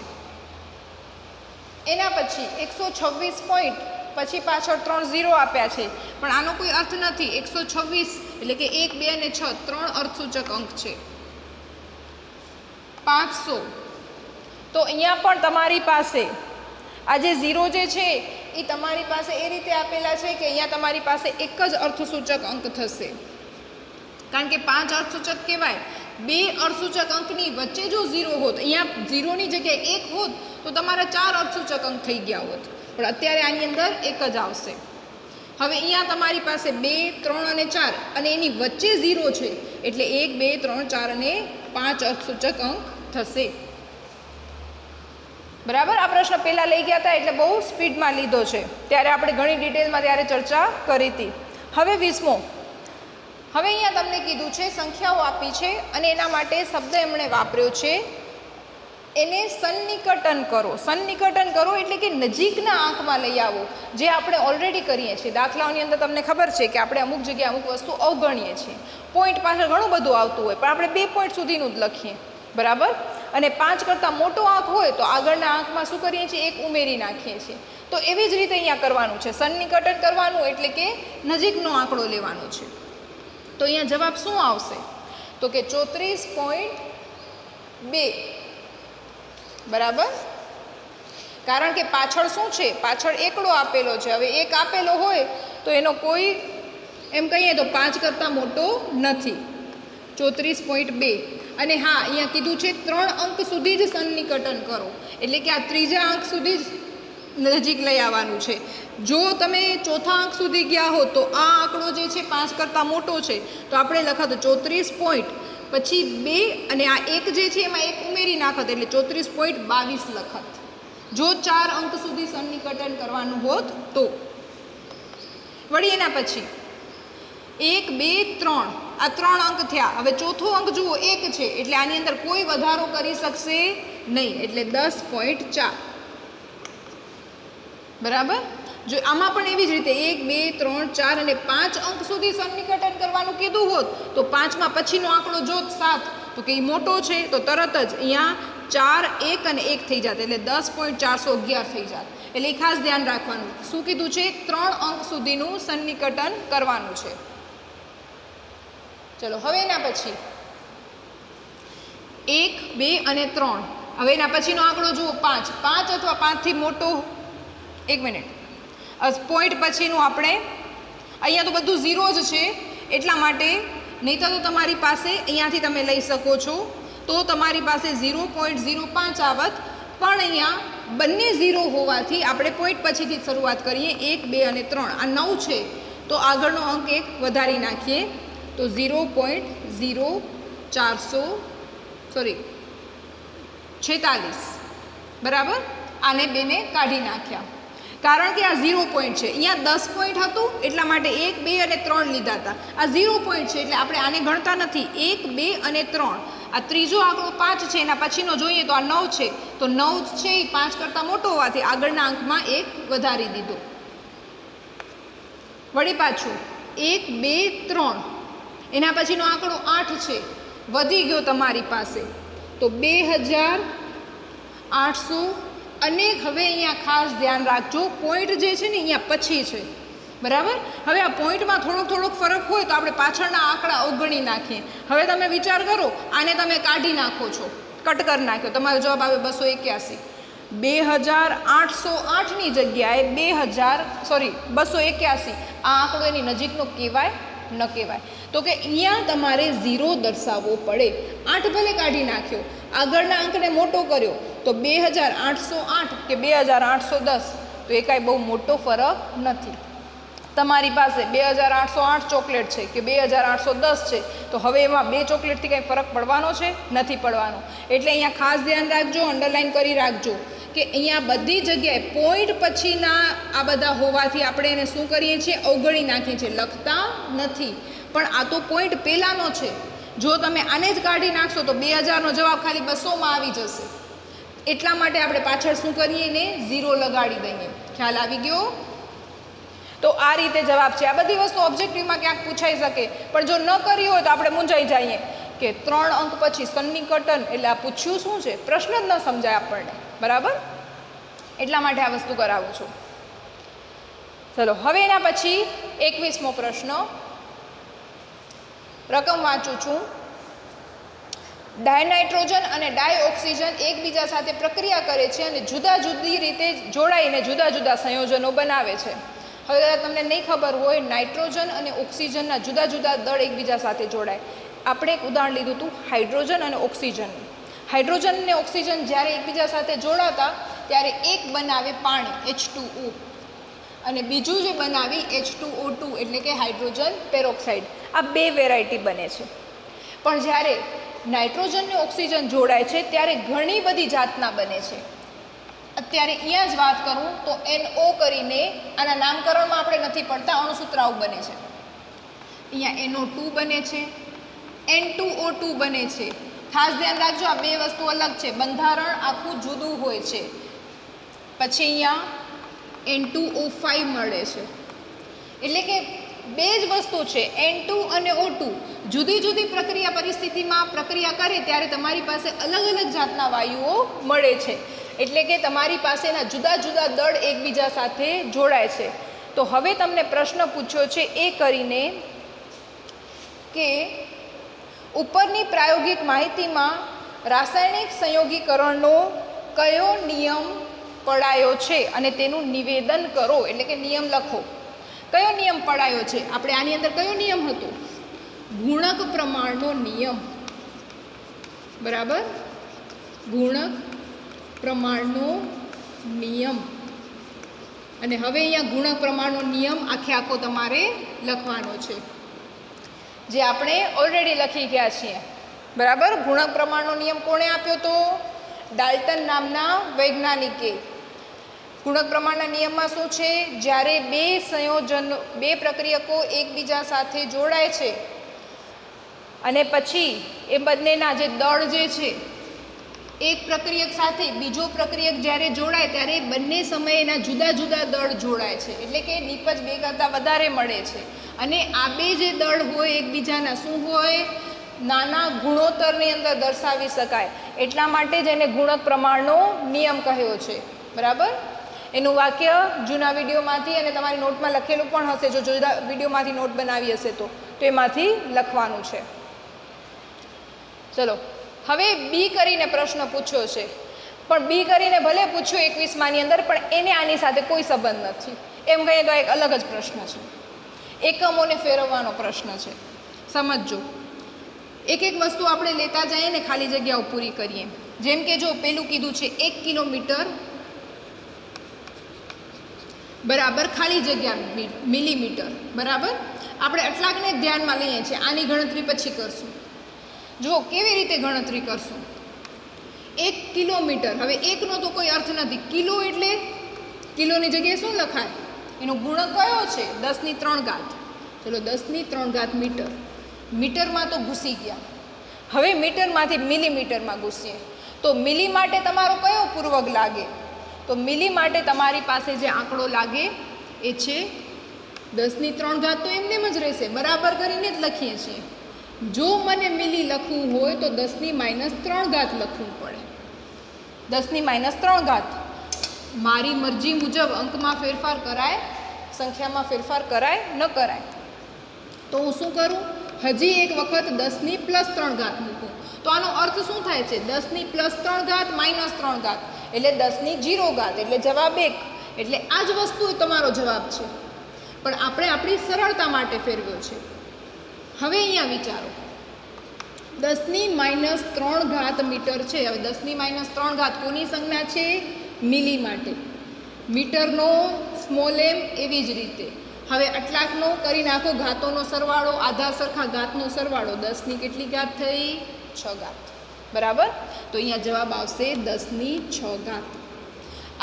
એના પછી 126 પોઈન્ટ, પછી પાછળ 3 0 આપ્યા છે પણ આનો કોઈ અર્થ નથી. 126 એટલે કે 1, 2 અને 6 3 અર્થસૂચક અંક છે. 500, તો અહીંયા પણ તમારી પાસે આ જે 0 જે છે એ તમારી પાસે એ રીતે આપેલા છે કે અહીંયા તમારી પાસે એક જ અર્થસૂચક અંક થશે, કારણ કે 5 અર્થસૂચક કહેવાય. 2 અર્થસૂચક અંકની વચ્ચે જો 0 હોત, અહીંયા 0ની જગ્યાએ 1 હોત તો તમારા 4 અર્થસૂચક અંક થઈ ગયા હોત, પણ અત્યારે આની અંદર એક જ આવશે. હવે અહીંયા તમારી પાસે 2, 3 અને 4 અને એની વચ્ચે 0 છે એટલે 1, 2, 3, 4 અને 5 અર્થસૂચક અંક થશે. બરાબર? આ પ્રશ્ન પહેલાં લઈ ગયા હતા એટલે બહુ સ્પીડમાં લીધો છે, ત્યારે આપણે ઘણી ડિટેલમાં ત્યારે ચર્ચા કરી હતી. હવે 20મો. હવે અહીંયા તમને કીધું છે સંખ્યાઓ આપી છે અને એના માટે શબ્દ એમણે વાપર્યો છે, એને સન્નિકટન કરો. સન્નિકટન કરો એટલે કે નજીકના આંકમાં લઈ આવો, જે આપણે ઓલરેડી કરીએ છીએ. દાખલાઓની અંદર તમને ખબર છે કે આપણે અમુક જગ્યાએ અમુક વસ્તુ અવગણીએ છીએ. પોઈન્ટ પાછળ ઘણું બધું આવતું હોય પણ આપણે 2 પોઈન્ટ સુધીનું જ લખીએ. બરાબર? અને 5 કરતાં મોટો આંક હોય તો આગળના આંકમાં શું કરીએ છીએ? 1 ઉમેરી નાખીએ છીએ. તો એવી જ રીતે અહીંયા કરવાનું છે. સન્નિકટન કરવાનું એટલે કે નજીકનો આંકડો લેવાનો છે. તો અહીંયા જવાબ શું આવશે? તો કે 34.2. બરાબર? કારણ કે પાછળ શું છે? પાછળ એકડો આપેલો છે. હવે 1 આપેલો હોય તો એનો કોઈ એમ કહીએ તો 5 કરતાં મોટો નથી. 34.2. અને હા, અહીંયા કીધું છે 3 અંક સુધી જ સન્નિકટન કરો, એટલે કે આ ત્રીજા અંક સુધી જ નજીક લઈ આવવાનું છે. જો તમે ચોથા અંક સુધી ગયા હો તો આ આંકડો જે છે 5 કરતાં મોટો છે તો આપણે લખત 34 પોઈન્ટ પછી 2 અને આ 1 જે છે એમાં 1 ઉમેરી નાખત એટલે 34.22 લખત. જો 4 અંક સુધી સન્નિકટન કરવાનું હોત તો. વળી એના પછી 1, 2, 3 આ 3 અંક થયા. હવે ચોથો અંક જુઓ 1 છે એટલે આની અંદર કોઈ વધારો કરી શકશે નહીં એટલે 10.4. બરાબર? જો આમાં પણ એવી જ રીતે 1, 2, 3, 4 અને 5 અંક સુધી સન્નિકટન કરવાનું કીધું હોત તો 5માં પછીનો આંકડો જોત 7 તો કે એ મોટો છે તો તરત જ અહીંયા 4, 1 અને 1 થઈ જાત એટલે 10.411 થઈ જાત. એટલે એ ખાસ ધ્યાન રાખવાનું. શું કીધું છે? 3 અંક સુધીનું સન્નિકટન કરવાનું છે. ચલો હવે એના પછી 1, 2 અને 3. હવે એના પછીનો આંકડો જુઓ 5. 5 અથવા 5થી મોટો. 1 મિનિટ. પોઈન્ટ પછીનું આપણે અહીંયા તો બધું 0 જ છે એટલા માટે નહીં તો તમારી પાસે અહીંયાથી તમે લઈ શકો છો તો તમારી પાસે 0.05 આવત, પણ અહીંયા બંને 0 હોવાથી આપણે પોઈન્ટ પછીથી શરૂઆત કરીએ. 1, 2 અને 3 આ 9 છે તો આગળનો અંક એક વધારી નાખીએ તો 0.46 બરાબર. આને બેને કાઢી નાખ્યા કારણ કે આ 0 પોઈન્ટ છે. અહીંયા 10 પોઈન્ટ હતું એટલા માટે 1, 2 અને 3 લીધા હતા. આ 0 પોઈન્ટ છે એટલે આપણે આને ગણતા નથી. 1, 2 અને 3. આ ત્રીજો આંકડો 5 છે, એના પછીનો જોઈએ તો આ 9 છે. તો 9 છે એ 5 કરતાં મોટો હોવાથી આગળના અંકમાં 1 વધારી દીધો. વળી પાછું 1, 2, 3 એના પછીનો આંકડો 8 છે, વધી ગયો તમારી પાસે તો 2800. અને હવે અહીંયા ખાસ ધ્યાન રાખજો પોઈન્ટ જે છે ને અહીંયા પછી છે બરાબર. હવે આ પોઈન્ટમાં થોડોક ફરક હોય તો આપણે પાછળના આંકડા અવગણી નાખીએ. હવે તમે વિચાર કરો, આને તમે કાઢી નાખો છો, કટ કરી નાખ્યો, તમારો જવાબ આવે 281. 2808ની જગ્યાએ 281. આ આંકડો એની નજીકનો કહેવાય ન કહેવાય? તો કે અહીંયા તમારે 0 દર્શાવવો પડે. 8 ભલે કાઢી નાખ્યો, આગળના અંકને મોટો કર્યો તો 2808 કે 2810, તો એ કાંઈ બહુ મોટો ફરક નથી. તમારી પાસે 2808 ચોકલેટ છે કે 2810 છે તો હવે એમાં 2 ચોકલેટથી કંઈ ફરક પડવાનો છે? નથી પડવાનો. એટલે અહીંયા ખાસ ધ્યાન રાખજો, અંડરલાઈન કરી રાખજો કે અહીંયા બધી જગ્યાએ પોઈન્ટ પછીના આ બધા હોવાથી આપણે એને શું કરીએ છીએ? અવગણી નાખીએ છીએ, લખતા નથી. પણ આ તો પોઈન્ટ પહેલાંનો છે. જો તમે આને જ કાઢી નાખશો તો 2000નો જવાબ ખાલી 200માં આવી જશે. એટલા માટે આપણે પાછળ શું કરીએ? એને 0 લગાડી દઈએ. ખ્યાલ આવી ગયો? તો આ રીતે જવાબ છે. આ બધી વસ્તુ ઓબ્જેક્ટિવમાં ક્યાંક પૂછાઈ શકે, પણ જો ન કરી હોય તો આપણે મૂંઝાઈ જઈએ કે 3 અંક પછી સન્નિકટન એટલે આ પૂછ્યું શું છે? પ્રશ્ન જ ન સમજાય આપણને બરાબર. એટલા માટે આ વસ્તુ કરાવું છું. ચલો હવે એના પછી 21મો પ્રશ્ન રકમ વાંચું છું. ડાયનાઇટ્રોજન અને ડાયઓક્સિજન એકબીજા સાથે પ્રક્રિયા કરે છે અને જુદા જુદી રીતે જોડાઈને જુદા જુદા સંયોજનો બનાવે છે. હવે તમને નહીં ખબર હોય, નાઇટ્રોજન અને ઓક્સિજનના જુદા જુદા દળ એકબીજા સાથે જોડાય. આપણે એક ઉદાહરણ લીધું હતું હાઇડ્રોજન અને ઓક્સિજન. હાઇડ્રોજન અને ઓક્સિજન જ્યારે એકબીજા સાથે જોડાતા ત્યારે એક બનાવે પાણી H2O અને બીજું જે બનાવી H2O2 એટલે કે હાઇડ્રોજન પેરોક્સાઇડ. આ 2 વેરાયટી બને છે. પણ જ્યારે નાઇટ્રોજન અને ઓક્સિજન જોડાય છે ત્યારે ઘણી બધી જાતના બને છે. અત્યારે અહીંયા જ વાત કરું તો NO કરીને આના નામકરણમાં આપણે નથી પડતા, અણુસૂત્ર આવું બને છે. અહીંયા NO2 બને છે, N2O2 બને છે. ખાસ ધ્યાન રાખજો, આ 2 વસ્તુ અલગ છે, બંધારણ આખું જુદું હોય છે. પછી અહીંયા N2O5 મળે છે. એટલે કે 2 જ વસ્તુ છે, N2 અને O2. જુદી જુદી પ્રક્રિયા પરિસ્થિતિમાં પ્રક્રિયા કરે ત્યારે તમારી પાસે અલગ અલગ જાતના વાયુઓ મળે છે. એટલે કે તમારી પાસેના જુદા જુદા દળ એકબીજા સાથે જોડાય છે. તો હવે તમને પ્રશ્ન પૂછ્યો છે એ કરીને કે ઉપરની પ્રાયોગિક માહિતીમાં રાસાયણિક સંયોગીકરણનો કયો નિયમ પડાયો છે અને તેનું નિવેદન કરો. એટલે કે નિયમ લખો. કયો નિયમ પડાયો છે? આપણે આની અંદર કયો નિયમ હતો? ગુણક પ્રમાણનો નિયમ. બરાબર, ગુણક પ્રમાણનો નિયમ. અને હવે અહીંયા ગુણક પ્રમાણનો નિયમ આખે આખો તમારે લખવાનો છે, જે આપણે ઓલરેડી લખી ગયા છીએ. બરાબર. ગુણક પ્રમાણનો નિયમ કોણે આપ્યો તો? ડાલ્ટન નામના વૈજ્ઞાનિકે. ગુણક પ્રમાણના નિયમમાં શું છે? જ્યારે 2 પ્રક્રિયકો એકબીજા સાથે જોડાય છે અને પછી એ બંનેના જે દળ જે છે, એક પ્રક્રિયક સાથે બીજો પ્રક્રિયક જ્યારે જોડાય ત્યારે બંને સમયે જુદા જુદા દળ જોડાય છે. એટલે કે નિપજ 2 કરતાં વધારે મળે છે. અને આ 2 જે દળ હોય એકબીજાના શું હોય? નાના ગુણોત્તરની અંદર દર્શાવી શકાય. એટલા માટે જ એને ગુણક પ્રમાણનો નિયમ કહ્યો છે. બરાબર. એનું વાક્ય જૂના વિડીયોમાંથી અને તમારી નોટમાં લખેલું પણ હશે, જો જુદા વિડીયોમાંથી નોટ બનાવી હશે તો એમાંથી લખવાનું છે. ચલો હવે બી કરીને પ્રશ્ન પૂછ્યો છે, પણ બી કરીને ભલે પૂછ્યો 21માની અંદર, પણ એને આની સાથે કોઈ સંબંધ નથી. એમ કહીએ તો એક અલગ જ પ્રશ્ન છે, એકમોને ફેરવવાનો પ્રશ્ન છે. સમજો, એક એક વસ્તુ આપણે લેતા જઈએ ને ખાલી જગ્યાઓ પૂરી કરીએ. જેમ કે જો પેલું કીધું છે 1 કિલોમીટર બરાબર ખાલી જગ્યા મિલીમીટર બરાબર. આપણે આટલાકને ધ્યાનમાં લઈએ છીએ. આની ગણતરી પછી કરશું. જો કેવી રીતે ગણતરી કરશું. 1 કિલોમીટર, હવે એકનો તો કોઈ અર્થ નથી. કિલો એટલે કિલોની જગ્યાએ શું લખાય? એનો ગુણક કયો છે? 10⁻³ ચલો 10⁻³ મીટર. મીટરમાં તો ઘૂસી ગયા. હવે મીટરમાંથી મિલીમીટરમાં ઘૂસીએ તો મિલી માટે તમારો કયો પૂર્વક લાગે? તો મિલી માટે તમારી પાસે જે આંકડો લાગે એ છે 10⁻³ તો એમને જ રહેશે, બરાબર કરીને જ લખીએ છીએ. જો મને મિલી લખવું હોય તો 10⁻³ લખવું પડે. 10⁻³ મારી મરજી મુજબ અંકમાં ફેરફાર કરાય, સંખ્યામાં ફેરફાર કરાય ન કરાય. તો હું શું કરું? હજી એક વખત 10⁻³ મૂકું. તો આનો અર્થ શું થાય છે? 10⁻³ -3 એટલે 10⁻0 એટલે જવાબ 1. એટલે આ જ વસ્તુ તમારો જવાબ છે, પણ આપણે આપણી સરળતા માટે ફેરવ્યો છે. હવે અહીંયા વિચારો, 10⁻³ મીટર છે. હવે 10⁻³ કોની સંજ્ઞા છે? મિલી માટે. મીટરનો સ્મોલ m એવી જ રીતે. હવે આટલાકનો કરી નાખો ઘાતોનો સરવાળો, આધાર સરખા ઘાતનો સરવાળો. 10ની કેટલી ઘાત થઈ? 6 બરાબર. તો અહીંયા જવાબ આવશે 10⁻6.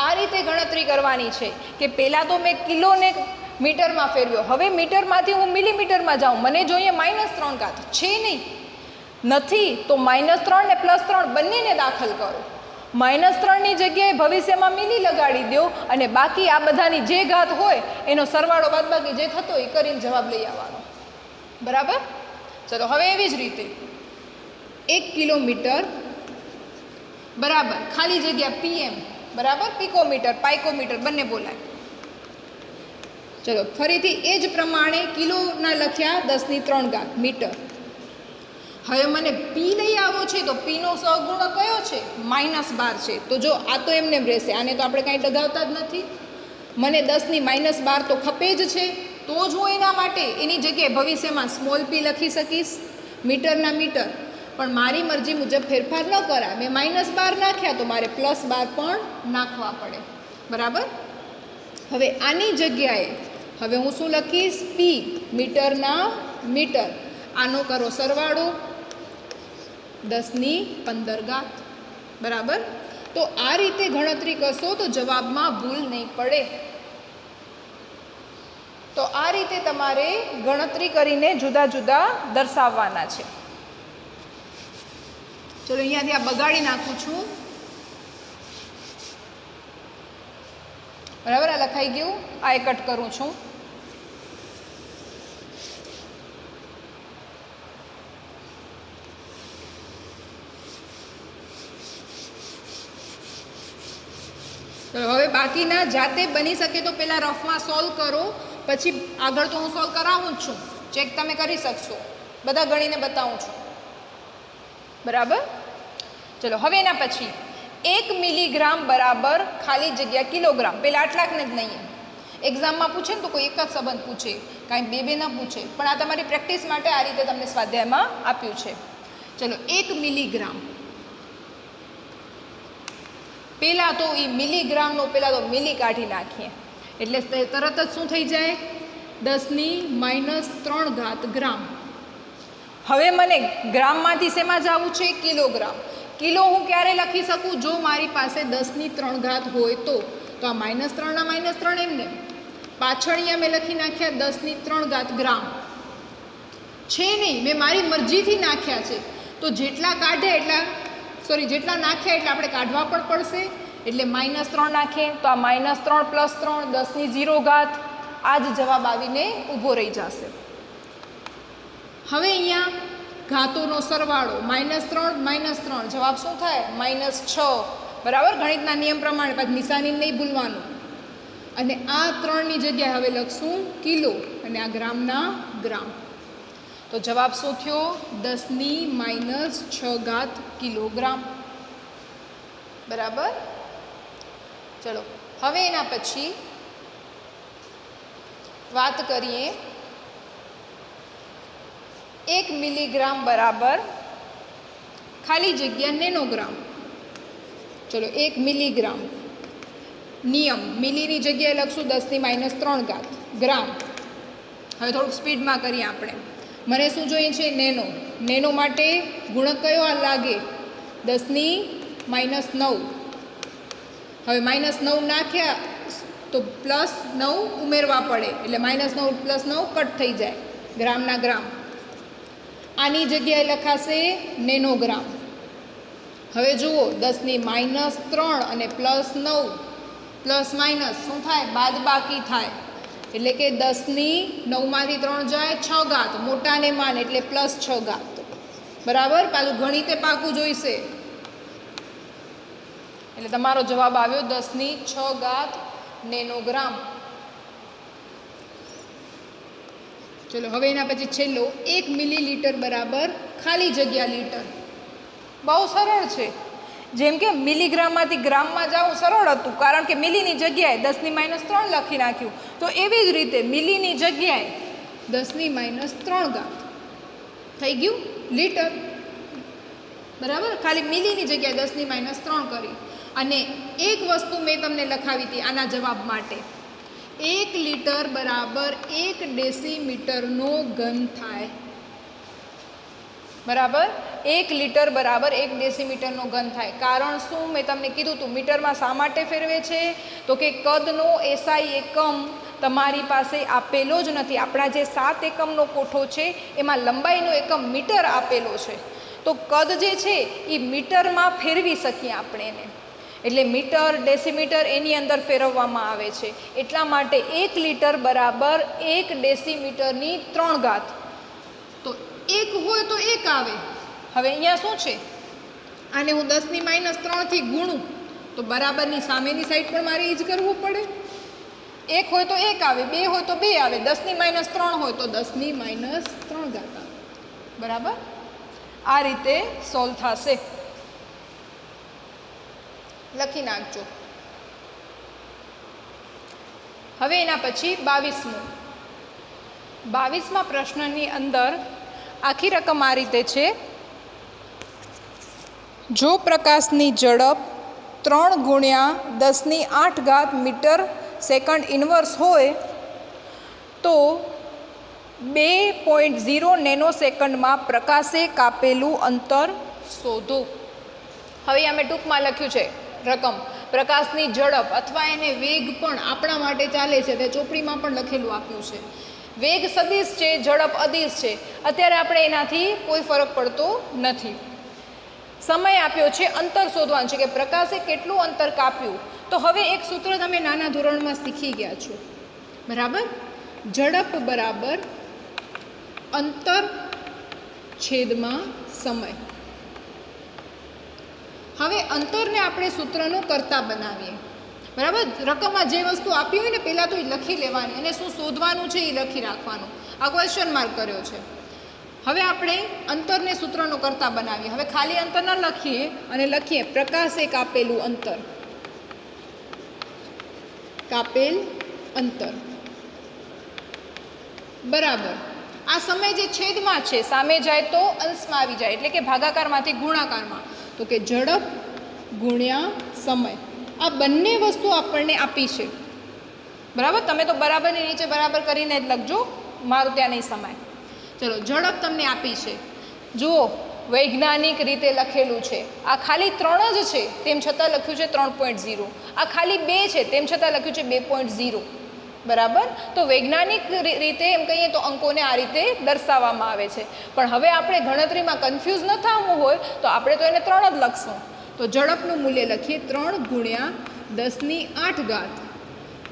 આ રીતે ગણતરી કરવાની છે કે પહેલાં તો મેં કિલોને મીટરમાં ફેરવ્યો, હવે મીટરમાંથી હું મિલીમીટરમાં જાઉં. મને જોઈએ -3 છે નહીં, નથી તો -3 ને +3 બંનેને દાખલ કરો. -3ની જગ્યાએ ભવિષ્યમાં મિલી લગાડી દો અને બાકી આ બધાની જે ઘાત હોય એનો સરવાળો બાદબાકી જે થતો એ કરીને જવાબ લઈ આવવાનો. બરાબર. ચલો હવે એવી જ રીતે 1 કિલોમીટર બરાબર ખાલી જગ્યા pm બરાબર પિકોમીટર પાઇકોમીટર બંને બોલાય. ચલો ફરીથી એ જ પ્રમાણે કિલોના લખ્યા 10⁻³ મીટર. હવે મને પી લઈ આવો છે તો પીનો સહગુણક કયો છે? -12 છે. તો જો આ તો એમને રહેશે, આને તો આપણે કાંઈ ડગાવતા જ નથી. મને 10⁻12 તો ખપે જ છે, તો જ હું એના માટે એની જગ્યાએ ભવિષ્યમાં સ્મોલ પી લખી શકીશ, મીટરના મીટર. પણ મારી મરજી મુજબ ફેરફાર ન કરાય. મેં -12 નાખ્યા તો મારે +12 પણ નાખવા પડે. બરાબર. હવે આની જગ્યાએ હવે હું શું લખીશ? પી મીટરના મીટર. આનો કરો સરવાળો 10⁻15. બરાબર. તો આ રીતે ગણતરી કરશો તો જવાબમાં ભૂલ નહીં પડે. તો આ રીતે તમારે ગણતરી કરીને જુદા જુદા દર્શાવવાના છે. ચલો અહીંયાથી આ બગાડી નાખું છું. બરાબર. આ લખાઈ ગયું. આ કટ કરું છું. ચલો હવે બાકીના જાતે બની શકે તો પહેલાં રફમાં સોલ્વ કરો, પછી આગળ તો હું સોલ્વ કરાવું જ છું, ચેક તમે કરી શકશો. બધા ગણીને બતાવું છું. બરાબર. ચલો હવે એના પછી 1 મિલીગ્રામ બરાબર ખાલી જગ્યા કિલોગ્રામ. પહેલાં આટલાકને જ નહીં, એક્ઝામમાં પૂછે ને તો કોઈ એક જ સંબંધ પૂછે, કાંઈ બે ન પૂછે. પણ આ તમારી પ્રેક્ટિસ માટે આ રીતે તમને સ્વાધ્યાયમાં આપ્યું છે. ચલો 1 મિલીગ્રામ. પહેલાં તો એ મિલીગ્રામનો પહેલાં તો મિલી કાઢી નાખીએ એટલે તરત જ શું થઈ જાય? 10⁻³ ગ્રામ. હવે મને ગ્રામમાંથી શેમાં જવું છે? કિલોગ્રામ. કિલો હું ક્યારે લખી શકું? જો મારી પાસે 10⁻³ હોય તો આ -3 ના -3 એમને પાછળ અહીંયા મેં લખી નાખ્યા 10⁻³ ગ્રામ છે નહીં, મેં મારી મરજીથી નાખ્યા છે. તો જેટલા કાઢે એટલા જેટલા નાખ્યા એટલે આપણે કાઢવા પણ પડશે. એટલે -3 નાખીએ તો આ -3 + 3 10⁻0. આ જ જવાબ આવીને ઊભો રહી જશે. હવે અહીંયા ઘાતોનો સરવાળો -3 -3 જવાબ શું થાય? -6. બરાબર. ગણિતના નિયમ પ્રમાણે પાછી નિશાની નહીં ભૂલવાનું. અને આ 3ની જગ્યાએ હવે લખશું કિલો અને આ ગ્રામના ગ્રામ. તો જવાબ શું થયો? 10⁻6 કિલોગ્રામ. બરાબર. ચલો હવે એના પછી વાત કરીએ 1 મિલીગ્રામ બરાબર ખાલી જગ્યા નેનોગ્રામ. ચલો 1 મિલીગ્રામ. નિયમ મિલીની જગ્યાએ લખશું 10⁻³ ગ્રામ. હવે થોડુંક સ્પીડમાં કરીએ આપણે. મને શું જોઈએ છે? નેનો. નેનો માટે ગુણક કયો આ લાગે? 10⁻৯. હવે -9 નાખ્યા તો +9 ઉમેરવા પડે, એટલે -9 + 9 કટ થઈ જાય, ગ્રામના ગ્રામ. આની જગ્યાએ લખાશે નેનોગ્રામ. હવે જુઓ 10⁻³ અને +9 પ્લસ માઇનસ શું થાય? બાદ બાકી થાય, એટલે કે 10⁹ માંથી 3 જાય 6 ઘાત, મોટાને માન એટલે +6 ઘાત. બરાબર? પાછું ગણિતે પાકું જોઈશે, એટલે તમારો જવાબ આવ્યો 10⁶ ઘાત નેનોગ્રામ. ચલો હવે એના પછી છેલ્લો 1 મિલીલીટર બરાબર ખાલી જગ્યા લીટર. બહુ સરળ છે. જેમ કે મિલીગ્રામમાંથી ગ્રામમાં જવું સરળ હતું, કારણ કે મિલીની જગ્યાએ 10⁻³ લખી નાખ્યું. તો એવી જ રીતે મિલીની જગ્યાએ 10⁻³ ઘાત થઈ ગયું લીટર. બરાબર? ખાલી મિલીની જગ્યાએ 10⁻³ કરી. અને એક વસ્તુ મેં તમને લખાવી હતી આના જવાબ માટે. 1 લીટર બરાબર 1 ડેસીમીટરનો ઘન થાય. બરાબર? 1 લીટર બરાબર 1 ડેસીમીટરનો ઘન થાય. કારણ શું? મેં તમને કીધું હતું. મીટરમાં શા માટે ફેરવે છે? તો કે કદનો એસઆઈ એકમ તમારી પાસે આપેલો જ નથી. આપણા જે 7 એકમનો કોઠો છે એમાં લંબાઈનો એકમ મીટર આપેલો છે. તો કદ જે છે એ મીટરમાં ફેરવી શકીએ આપણે એને, એટલે મીટર ડેસીમીટર એની અંદર ફેરવવામાં આવે છે. એટલા માટે 1 લીટર બરાબર 1 ડેસીમીટરની 3 ઘાત. તો 1 હોય તો 1 આવે. હવે અહીંયા શું છે? આને હું 10⁻³ થી ગુણું તો બરાબરની સામેની સાઈડ પણ મારે એ જ કરવું પડે. 1 હોય તો 1 આવે, 2 હોય તો 2 આવે, 10⁻³ હોય તો 10⁻³ ઘાત આવે. બરાબર? આ રીતે સોલ્વ થશે. લખી નાખજો. હવે એના પછી 22મા પ્રશ્નની અંદર આખી રકમ આ રીતે છે. જો પ્રકાશની ઝડપ 3 × 10⁸ મીટર સેકન્ડ ઇન્વર્સ હોય તો 2.0 નેનો સેકન્ડમાં પ્રકાશે કાપેલું અંતર શોધો. હવે અમે ટૂંકમાં લખ્યું છે રકમ. પ્રકાશની ઝડપ અથવા એને વેગ પણ આપણા માટે ચાલે છે, તે ચોપડીમાં પણ લખેલું આપ્યું છે. વેગ સદિશ છે, ઝડપ અદિશ છે. અત્યારે આપણે એનાથી કોઈ ફરક પડતો નથી. સમય આપ્યો છે, અંતર શોધવાનું છે કે પ્રકાશે કેટલું અંતર કાપ્યું. તો હવે એક સૂત્ર તમે નાના ધોરણમાં શીખી ગયા છો. બરાબર? ઝડપ બરાબર અંતર છેદમાં સમય. હવે અંતરને આપણે સૂત્રનું કરતા બનાવીએ. બરાબર? રકમમાં જે વસ્તુ આપી હોય ને પહેલાં તો એ લખી લેવાની, અને શું શોધવાનું છે એ લખી રાખવાનું. આ ક્વેશ્ચન માર્ક કર્યો છે. હવે આપણે અંતરને સૂત્રનો કરતા બનાવીએ. હવે ખાલી અંતર ન લખીએ અને લખીએ પ્રકાશે કાપેલું અંતર. કાપેલ અંતર બરાબર આ સમય જે છેદમાં છે સામે જાય તો અંશમાં આવી જાય, એટલે કે ભાગાકારમાંથી ગુણાકારમાં. તો કે ઝડપ ગુણ્યા સમય. આ બંને વસ્તુ આપણને આપી છે. બરાબર? તમે તો બરાબરની નીચે બરાબર કરીને જ લખજો, મારું ત્યાં નહીં સમાય. ચલો, ઝડપ તમને આપી છે. જુઓ, વૈજ્ઞાનિક રીતે લખેલું છે. આ ખાલી 3 જ છે તેમ છતાં લખ્યું છે 3.0. આ ખાલી 2 છે તેમ છતાં લખ્યું છે 2.0. બરાબર? તો વૈજ્ઞાનિક રીતે એમ કહીએ તો અંકોને આ રીતે દર્શાવવામાં આવે છે. પણ હવે આપણે ગણતરીમાં કન્ફ્યુઝ ન થવું હોય તો આપણે તો એને 3 જ લખશું. તો ઝડપનું મૂલ્ય લખીએ 3 × 10⁸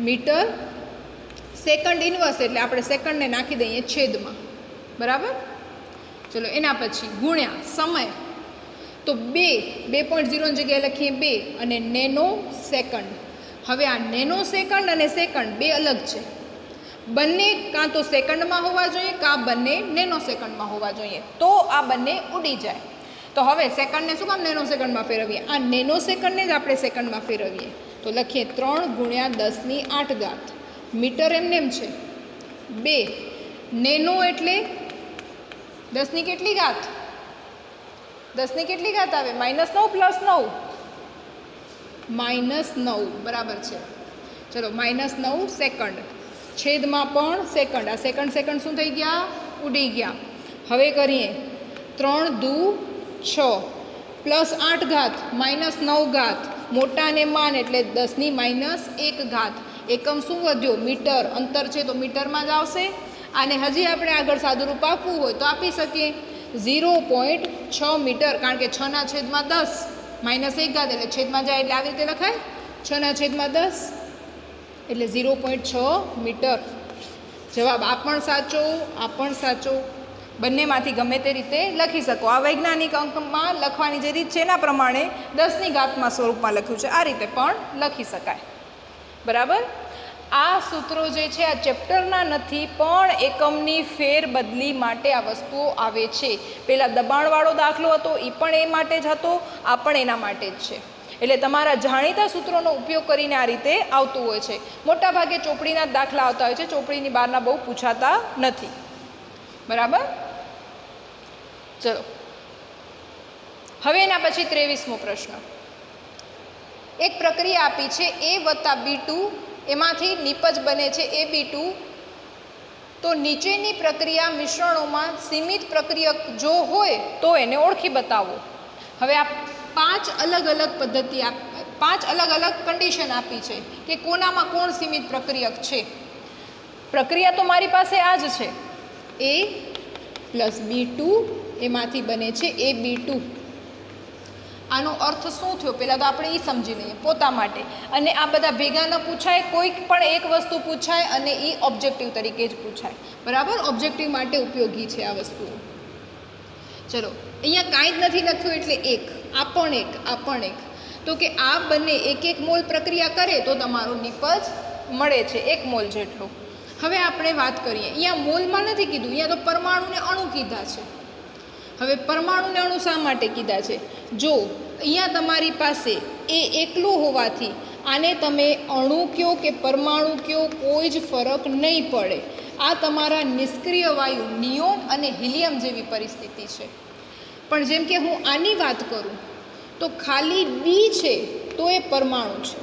મીટર સેકન્ડ ઇન્વર્સ, એટલે આપણે સેકન્ડને નાખી દઈએ છેદમાં. બરાબર? ચલો, એના પછી ગુણ્યા સમય. તો 2.0ની જગ્યાએ લખીએ 2 અને નેનો સેકન્ડ. હવે આ નેનો સેકન્ડ અને સેકન્ડ બે અલગ છે. બંને કાં તો સેકન્ડમાં હોવા જોઈએ કાં બંને નેનો સેકન્ડમાં હોવા જોઈએ, તો આ બંને ઉડી જાય. તો હવે સેકન્ડને શું કામ નેનો સેકન્ડમાં ફેરવીએ? આ નેનો સેકન્ડને જ આપણે સેકન્ડમાં ફેરવીએ. તો લખીએ 3 × 10⁸ મીટર એમને એમ છે. 2 નેનો એટલે 10ની કેટલી ઘાત? 10ની કેટલી ઘાત આવે? -9 + 9, -9 બરાબર છે. ચલો -9 સેકન્ડ, છેદમાં પણ સેકન્ડ. આ સેકન્ડ શું થઈ ગયા? ઉડી ગયા. હવે કરીએ 3 દુ 6 +8 ઘાત -9 ઘાત, મોટાને માન એટલે 10ની -1 ઘાત. એકમ શું વધ્યો? મીટર. અંતર છે તો મીટરમાં જ આવશે. આને હજી આપણે આગળ સાદુરૂપ આપવું હોય તો આપી શકીએ 0.6 મીટર, કારણ કે 6/10 -1 ઘાત એટલે છેદમાં જાય એટલે આવી રીતે લખાય 6/10 એટલે 0.6 મીટર. જવાબ આ પણ સાચો, આ પણ સાચો. બંનેમાંથી ગમે તે રીતે લખી શકો. આ વૈજ્ઞાનિક અંકમાં લખવાની જે રીત છે એના પ્રમાણે 10ની ઘાતમાં સ્વરૂપમાં લખ્યું છે, આ રીતે પણ લખી શકાય. બરાબર. આ સૂત્રો જે છે આ ચેપ્ટરના નથી, પણ એકમની ફેરબદલી માટે આ વસ્તુઓ આવે છે. પહેલાં દબાણવાળો દાખલો હતો એ પણ એ માટે જ હતો, આ પણ એના માટે જ છે. એટલે તમારા જાણીતા સૂત્રોનો ઉપયોગ કરીને આ રીતે આવતું હોય છે. મોટાભાગે ચોપડીના જ દાખલા આવતા હોય છે, ચોપડીની બહારના બહુ પૂછાતા નથી. બરાબર. ચલો હવે એના પછી 23મો પ્રશ્ન. એક પ્રક્રિયા આપી છે A + B2, એમાંથી નિપજ બને છે AB2. તો નીચેની પ્રક્રિયા મિશ્રણોમાં સીમિત પ્રક્રિયક જો હોય તો એને ઓળખી બતાવો. હવે આ 5 અલગ અલગ પદ્ધતિ 5 અલગ અલગ કન્ડિશન આપી છે કે કોનામાં કોણ સીમિત પ્રક્રિયક છે. પ્રક્રિયા તો મારી પાસે આ જ છે, A + B2, એમાંથી બને છે AB2. આનો અર્થ શું થયો પહેલાં તો આપણે એ સમજી લઈએ પોતા માટે. અને આ બધા ભેગા ન પૂછાય, કોઈક પણ એક વસ્તુ પૂછાય અને એ ઓબ્જેક્ટિવ તરીકે જ પૂછાય. બરાબર. ઓબ્જેક્ટિવ માટે ઉપયોગી છે આ વસ્તુઓ. ચલો અહીંયા કાંઈ જ નથી લખ્યું એટલે 1, આ પણ 1. તો કે આ બંને 1 મોલ પ્રક્રિયા કરે તો તમારો નિપજ મળે છે 1 મોલ જેટલો. હવે આપણે વાત કરીએ, અહીંયા મોલમાં નથી કીધું, અહીંયા તો પરમાણુને અણુ કીધા છે. હવે પરમાણુને અણુ શા માટે કીધા છે? જો અહીંયા તમારી પાસે એ એકલું હોવાથી આને તમે અણુ કયો કે પરમાણુ કયો કોઈ જ ફરક નહીં પડે. આ તમારા નિષ્ક્રિય વાયુ નિયોન અને હિલિયમ જેવી પરિસ્થિતિ છે. પણ જેમ કે હું આની વાત કરું તો ખાલી બી છે તો એ પરમાણુ છે,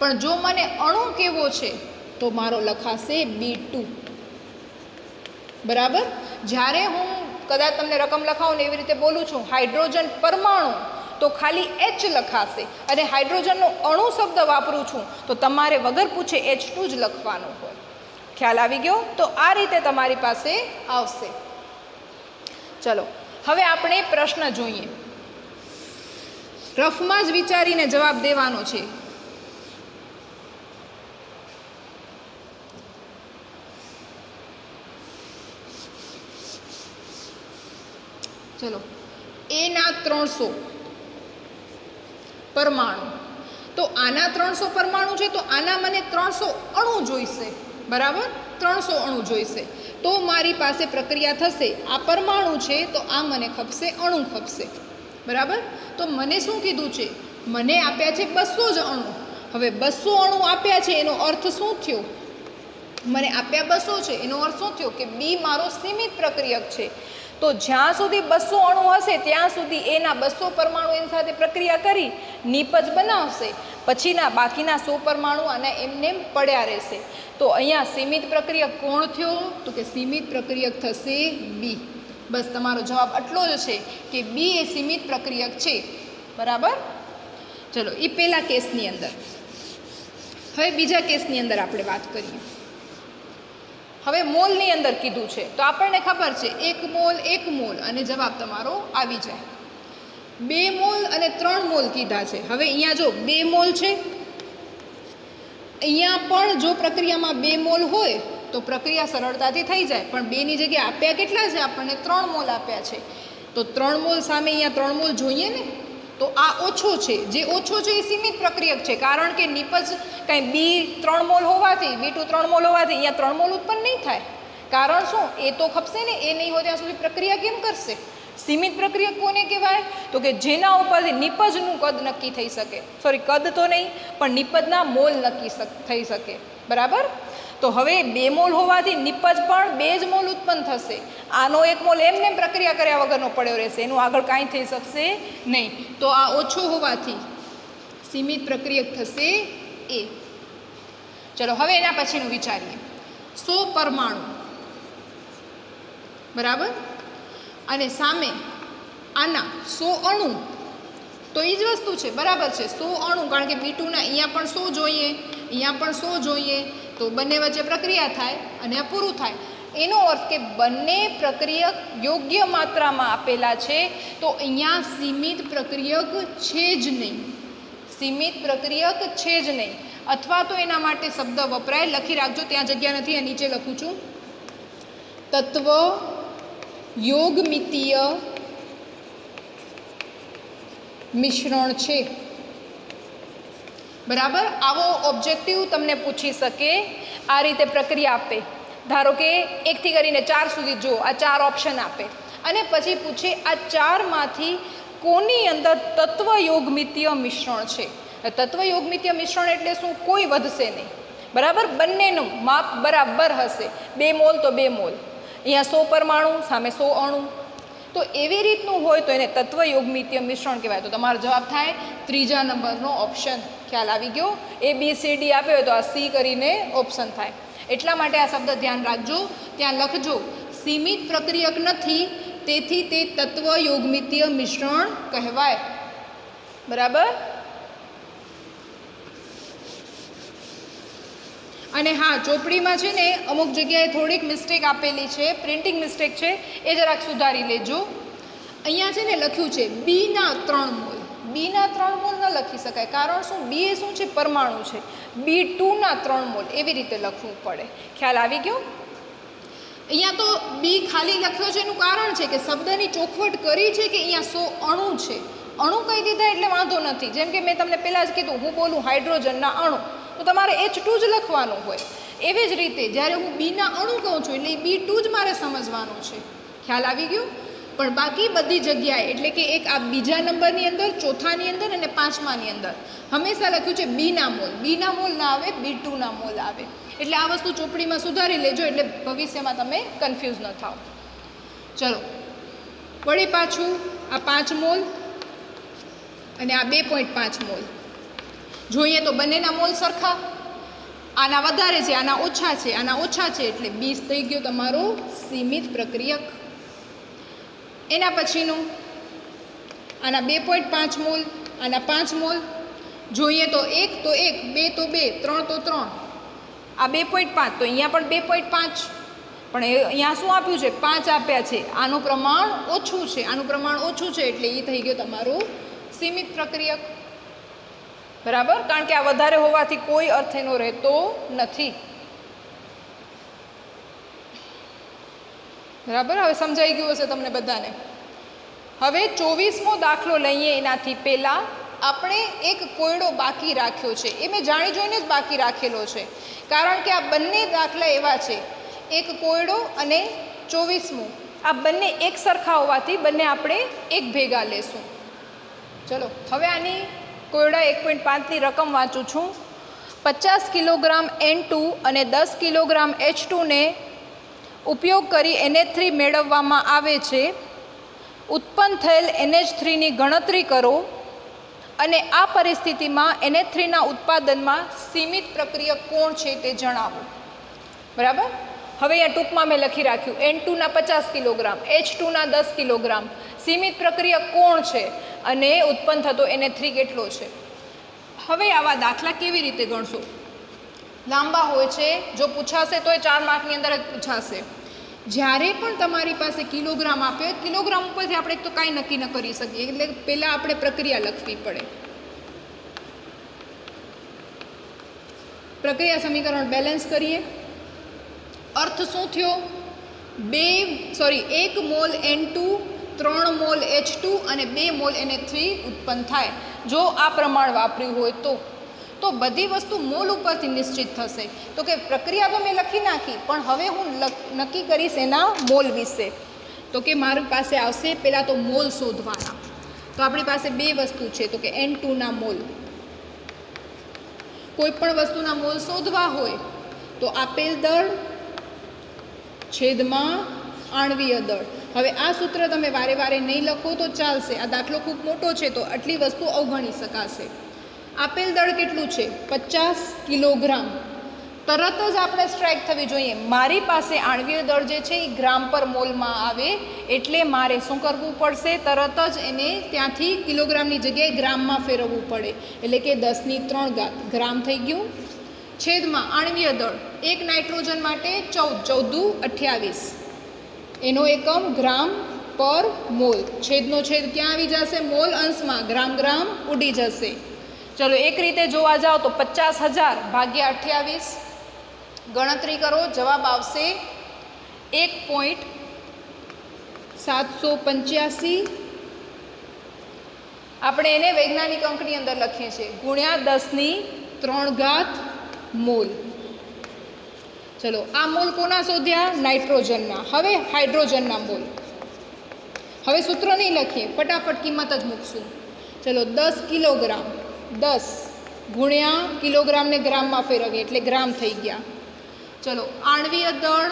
પણ જો મને અણુ કેવો છે તો મારો લખાશે B2. બરાબર. જ્યારે હું કદાચ તમને રકમ લખાવું ને એવી રીતે બોલું છું હાઇડ્રોજન પરમાણુ તો ખાલી H લખાશે, અને હાઇડ્રોજનનો અણુ શબ્દ વાપરું છું તો તમારે વગર પૂછે H2 જ લખવાનું હોય. ખ્યાલ આવી ગયો? તો આ રીતે તમારી પાસે આવશે. ચલો હવે આપણે પ્રશ્ન જોઈએ. રફમાં જ વિચારીને જવાબ દેવાનો છે. ચલો એના 300 પરમાણુ, તો આના 300 પરમાણુ છે તો આના મને 300 અણુ જોઈશે. બરાબર. 300 અણુ જોઈશે તો મારી પાસે પ્રક્રિયા થશે. આ પરમાણુ છે તો આ મને ખપશે અણુ ખપશે. બરાબર. તો મને શું કીધું છે? મને આપ્યા છે 200 જ અણુ. હવે 200 અણુ આપ્યા છે એનો અર્થ શું થયો? મને આપ્યા 200 છે એનો અર્થ શું થયો? કે બી મારો સીમિત પ્રક્રિયક છે. તો જ્યાં સુધી 200 અણુ હશે ત્યાં સુધી એના 200 પરમાણુ એની સાથે પ્રક્રિયા કરી નિપજ બનાવશે. પછીના બાકીના 100 પરમાણુ અને એમને પડ્યા રહેશે. તો અહીંયા સીમિત પ્રક્રિયક કોણ થયો? તો કે સીમિત પ્રક્રિયક થશે બી. બસ તમારો જવાબ આટલો જ છે કે બી એ સીમિત પ્રક્રિયક છે. બરાબર. ચલો એ પહેલા કેસની અંદર. હવે બીજા કેસની અંદર આપણે વાત કરીએ. હવે મોલની અંદર કીધું છે તો આપણને ખબર છે 1 મોલ 1 મોલ અને જવાબ તમારો આવી જાય. 2 મોલ અને 3 મોલ કીધા છે. હવે અહીંયા જો 2 મોલ છે, અહીંયા પણ જો પ્રક્રિયામાં 2 મોલ હોય તો પ્રક્રિયા સરળતાથી થઈ જાય, પણ 2ની જગ્યાએ આપ્યા કેટલા છે? આપણને 3 મોલ આપ્યા છે. તો 3 મોલ સામે અહીંયા 3 મોલ જોઈએ ને, તો આ ઓછો છે. જે ઓછો છે એ સીમિત પ્રક્રિયક છે, કારણ કે નિપજ કંઈ બી 3 મોલ હોવાથી B2 3 મોલ હોવાથી અહીંયા 3 મોલ ઉત્પન્ન નહીં થાય. કારણ શું? એ તો ખપશે ને, એ નહીં હોય ત્યાં સુધી પ્રક્રિયા કેમ કરશે? સીમિત પ્રક્રિયક કોને કહેવાય? તો કે જેના ઉપરથી નિપજનું કદ નક્કી થઈ શકે. સોરી, કદ તો નહીં પણ નિપજના મોલ નક્કી થઈ શકે. બરાબર. તો હવે 2 મોલ હોવાથી નિપજ પણ 2 જ મોલ ઉત્પન્ન થશે. આનો 1 મોલ એમને પ્રક્રિયા કર્યા વગરનો પડ્યો રહેશે, એનું આગળ કાંઈ થઈ શકશે નહીં. તો આ ઓછો હોવાથી સીમિત પ્રક્રિયક થશે એ. ચલો હવે એના પછીનું વિચારીએ. 100 પરમાણુ, બરાબર, અને સામે આના 100 અણુ. તો એ જ વસ્તુ છે, બરાબર છે, 100 અણુ, કારણ કે B2ના અહીંયા પણ 100 જોઈએ, અહીંયા પણ 100 જોઈએ, તો બંને વચ્ચે પ્રક્રિયા થાય અને આ પૂરું થાય. એનો અર્થ કે બંને પ્રક્રિયક યોગ્ય માત્રામાં આપેલા છે, તો અહીંયા સીમિત પ્રક્રિયક છે જ નહીં, સીમિત પ્રક્રિયક છે જ નહીં. અથવા તો એના માટે શબ્દ વપરાય, લખી રાખજો, ત્યાં જગ્યા નથી, આ નીચે લખું છું, તત્વ યોગમિતીય મિશ્રણ છે. બરાબર, આવો ઓબ્જેક્ટિવ તમને પૂછી શકે, આ રીતે પ્રક્રિયા આપે. ધારો કે 1 થી કરીને 4 સુધી જો આ 4 ઓપ્શન આપે અને પછી પૂછે આ 4માંથી કોની અંદર તત્વ યોગમિતીય મિશ્રણ છે. તત્વ યોગમિતીય મિશ્રણ એટલે શું? કોઈ વધશે નહીં, બરાબર, બંનેનું માપ બરાબર હશે. 2 મોલ તો 2 મોલ, અહીંયા 100 પરમાણુ, સામે 100 અણુ. તો એવી રીતનું હોય તો એને તત્વ યોગમિતીય મિશ્રણ કહેવાય. તો તમારો જવાબ થાય 3જા નંબરનો ઓપ્શન. ખ્યાલ આવી ગયો? ABCD આપ્યો હોય તો આ C કરીને ઓપ્શન થાય. એટલા માટે આ શબ્દ ધ્યાન રાખજો, ત્યાં લખજો, સીમિત પ્રક્રિયક નથી, તેથી તે તત્વ યોગમિતીય મિશ્રણ કહેવાય. બરાબર. અને હા, ચોપડીમાં છે ને અમુક જગ્યાએ થોડીક મિસ્ટેક આપેલી છે, પ્રિન્ટિંગ મિસ્ટેક છે, એ જરાક સુધારી લેજો. અહીંયા છે ને લખ્યું છે બીના 3 મોલ. બીના 3 મોલ ન લખી શકાય, કારણ શું? બી એ શું છે? પરમાણુ છે. B2ના 3 મોલ એવી રીતે લખવું પડે. ખ્યાલ આવી ગયો? અહીંયા તો બી ખાલી લખ્યો છે, એનું કારણ છે કે શબ્દની ચોખવટ કરી છે કે અહીંયા 100 અણુ છે. અણુ કહી દીધા એટલે વાંધો નથી. જેમ કે મેં તમને પહેલાં જ કીધું, હું બોલું હાઇડ્રોજનના અણુ, તો તમારે H2 જ લખવાનું હોય. એવી જ રીતે જ્યારે હું બીના અણુ કહું છું એટલે B2 જ મારે સમજવાનું છે. ખ્યાલ આવી ગયો? પણ બાકી બધી જગ્યાએ, એટલે કે એક આ બીજા નંબરની અંદર, ચોથાની અંદર અને 5માની અંદર હંમેશા લખ્યું છે બીના મોલ. બીના મોલ ના આવે, B2ના મોલ આવે. એટલે આ વસ્તુ ચોપડીમાં સુધારી લેજો, એટલે ભવિષ્યમાં તમે કન્ફ્યુઝ ન થાઓ. ચલો વળી પાછું આ 5 મોલ અને આ 2.5 મોલ જોઈએ તો બંનેના મોલ સરખા. આના વધારે છે, આના ઓછા છે, આના ઓછા છે, એટલે 20 થઈ ગયો તમારો સીમિત પ્રક્રિયક. એના પછીનું આના 2.5 મોલ, આના 5 મોલ જોઈએ તો 1 તો 1, 2 તો 2, 3 તો 3. આ 2.5 તો અહીંયા પણ 2.5, પણ અહીંયા શું આપ્યું છે? 5 આપ્યા છે. આનું પ્રમાણ ઓછું છે, આનું પ્રમાણ ઓછું છે, એટલે એ થઈ ગયો તમારું સીમિત પ્રક્રિયક. બરાબર, કારણ કે આ વધારે હોવાથી કોઈ અર્થ એનો રહેતો નથી. બરાબર, હવે સમજાઈ ગયું હશે તમને બધાને. હવે 24મો દાખલો લઈએ એનાથી પહેલાં આપણે એક કોયડો બાકી રાખ્યો છે. એ મેં જાણી જોઈને જ બાકી રાખેલો છે, કારણ કે આ બંને દાખલા એવા છે, એક કોયડો અને 24મું, આ બંને એક સરખા હોવાથી બંને આપણે એક ભેગા લેશું. ચલો હવે આની કોયડા 1.5ની રકમ વાંચું છું. 50 કિલોગ્રામ N2 અને 10 કિલોગ્રામ H2 ને ઉપયોગ કરી NH3 મેળવવામાં આવે છે. ઉત્પન્ન થયેલ NH3ની ગણતરી કરો અને આ પરિસ્થિતિમાં NH3ના ઉત્પાદનમાં સીમિત પ્રક્રિયક કોણ છે તે જણાવો. બરાબર, હવે અહીંયા ટૂંકમાં મેં લખી રાખ્યું N2ના 50 કિલોગ્રામ, H2ના 10 કિલોગ્રામ. સીમિત પ્રક્રિયક કોણ છે અને ઉત્પન્ન થતો NH3 કેટલો છે. હવે આવા દાખલા કેવી રીતે ગણશો? લાંબા હોય છે, જો પૂછાશે તો એ 4 માર્કની અંદર જ પૂછાશે. જ્યારે પણ તમારી પાસે કિલોગ્રામ આપ્યો, કિલોગ્રામ ઉપરથી આપણે તો કાંઈ નક્કી ન કરી શકીએ, એટલે પહેલાં આપણે પ્રક્રિયા લખવી પડે. પ્રક્રિયા સમીકરણ બેલેન્સ કરીએ. અર્થ શું થયો? 1 મોલ N2, 3 મોલ H2 અને 2 મોલ NH3 ઉત્પન્ન થાય. જો આ પ્રમાણ વાપર્યું હોય તો બધી વસ્તુ મોલ ઉપરથી નિશ્ચિત થશે. તો કે પ્રક્રિયા તો મેં લખી નાખી, પણ હવે હું નક્કી કરીશ એના મોલ વિશે. તો કે મારી પાસે આવશે પહેલાં તો મોલ શોધવાના. તો આપણી પાસે 2 વસ્તુ છે, તો કે N2ના મોલ. કોઈ પણ વસ્તુના મોલ શોધવા હોય તો આપેલ દળ છેદમાં આણ્વીય દળ. હવે આ સૂત્ર તમે વારે વારે નહીં લખો તો ચાલશે. આ દાખલો ખૂબ મોટો છે તો આટલી વસ્તુ અવગણી શકાશે. આપેલ દળ કેટલું છે? 50 કિલોગ્રામ. તરત જ આપણે સ્ટ્રાઇક થવી જોઈએ. મારી પાસે આણ્વીય દળ જે છે એ ગ્રામ પર મોલમાં આવે એટલે મારે શું કરવું પડશે? તરત જ એને ત્યાંથી કિલોગ્રામની જગ્યાએ ગ્રામમાં ફેરવવું પડે. એટલે કે 10³ ગ્રામ થઈ ગયું. છેદમાં આણ્વીય દળ, એક નાઇટ્રોજન માટે 14, 14 28. એનો એકમ ગ્રામ પર મોલ. છેદનો છેદ ક્યાં આવી જશે? મોલ અંશમાં. ગ્રામ ગ્રામ ઉડી જશે. ચલો એક રીતે જોવા જાઓ તો 50,000 ભાગ્યા 28 ગણતરી કરો, જવાબ આવશે 1.785. આપણે એને વૈજ્ઞાનિક અંકની અંદર લખીએ છીએ ગુણ્યા 10³ મોલ. ચલો આ મોલ કોના શોધ્યા? નાઇટ્રોજનના. હવે હાઇડ્રોજનના મોલ. હવે સૂત્ર નહીં લખીએ, ફટાફટ કિંમત જ મૂકશું. ચલો 10 કિલોગ્રામ, 10 ગુણ્યા કિલોગ્રામને ગ્રામમાં ફેરવીએ એટલે ગ્રામ થઈ ગયા. ચલો આણ્વીય દળ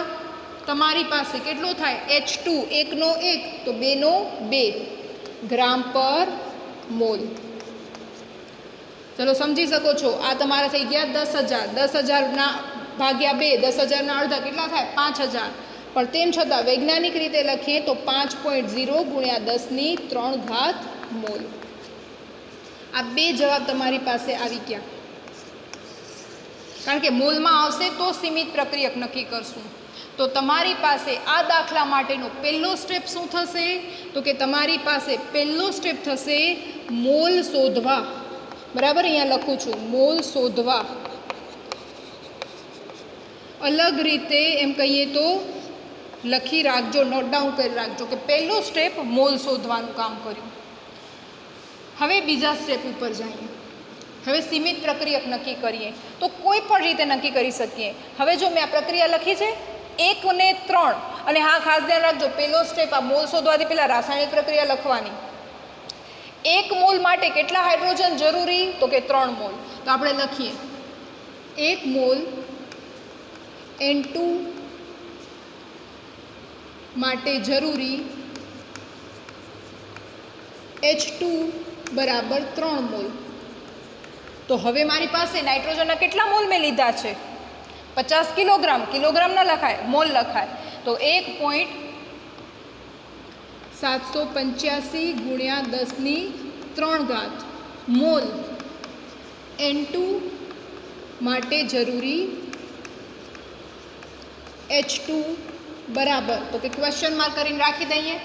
તમારી પાસે કેટલો થાય? H2, 1 નો 1 તો 2 નો 2 ગ્રામ પર મોલ. ચલો સમજી શકો છો. આ તમારા થઈ ગયા 10,000. 10,000 ભાગ્યા 2, 10,000 અડધા કેટલા થાય? 5,000. પણ તેમ છતાં વૈજ્ઞાનિક રીતે લખીએ તો 5.0 ગુણ્યા 10³ મોલ. આ બે જવાબ તમારી પાસે આવી ગયા. કારણ કે મોલમાં આવશે તો સીમિત પ્રક્રિયક નક્કી કરશું. તો તમારી પાસે આ દાખલા માટેનો પહેલો સ્ટેપ શું થશે? તો કે તમારી પાસે પહેલો સ્ટેપ થશે મોલ શોધવા. બરાબર, અહીંયા લખું છું મોલ શોધવા. અલગ રીતે એમ કહીએ તો લખી રાખજો, નોટ ડાઉન કરી રાખજો કે પહેલો સ્ટેપ મોલ શોધવાનું કામ કર્યું. હવે બીજા સ્ટેપ ઉપર જઈએ. હવે સીમિત પ્રક્રિયક નક્કી કરીએ તો કોઈ પણ રીતે નક્કી કરી શકીએ. હવે જો મેં આ પ્રક્રિયા લખી છે 1 ને 3, અને હા ખાસ ધ્યાન રાખજો પહેલો સ્ટેપ આ મોલ શોધવાથી પહેલાં રાસાયણિક પ્રક્રિયા લખવાની. 1 મોલ માટે કેટલા હાઇડ્રોજન જરૂરી? તો કે 3 મોલ. તો આપણે લખીએ 1 મોલ N2 માટે જરૂરી H2 બરાબર 3 મોલ. તો હવે મારી પાસે નાઇટ્રોજનના કેટલા મોલ મેં લીધા છે? 50 કિલોગ્રામ. કિલોગ્રામ ન લખાય, મોલ લખાય. તો 1.785 ગુણ્યા 10³ મોલ N2 માટે જરૂરી H2 બરાબર. તો કે ક્વેશ્ચન માર્ક કરીને રાખી દઈએ.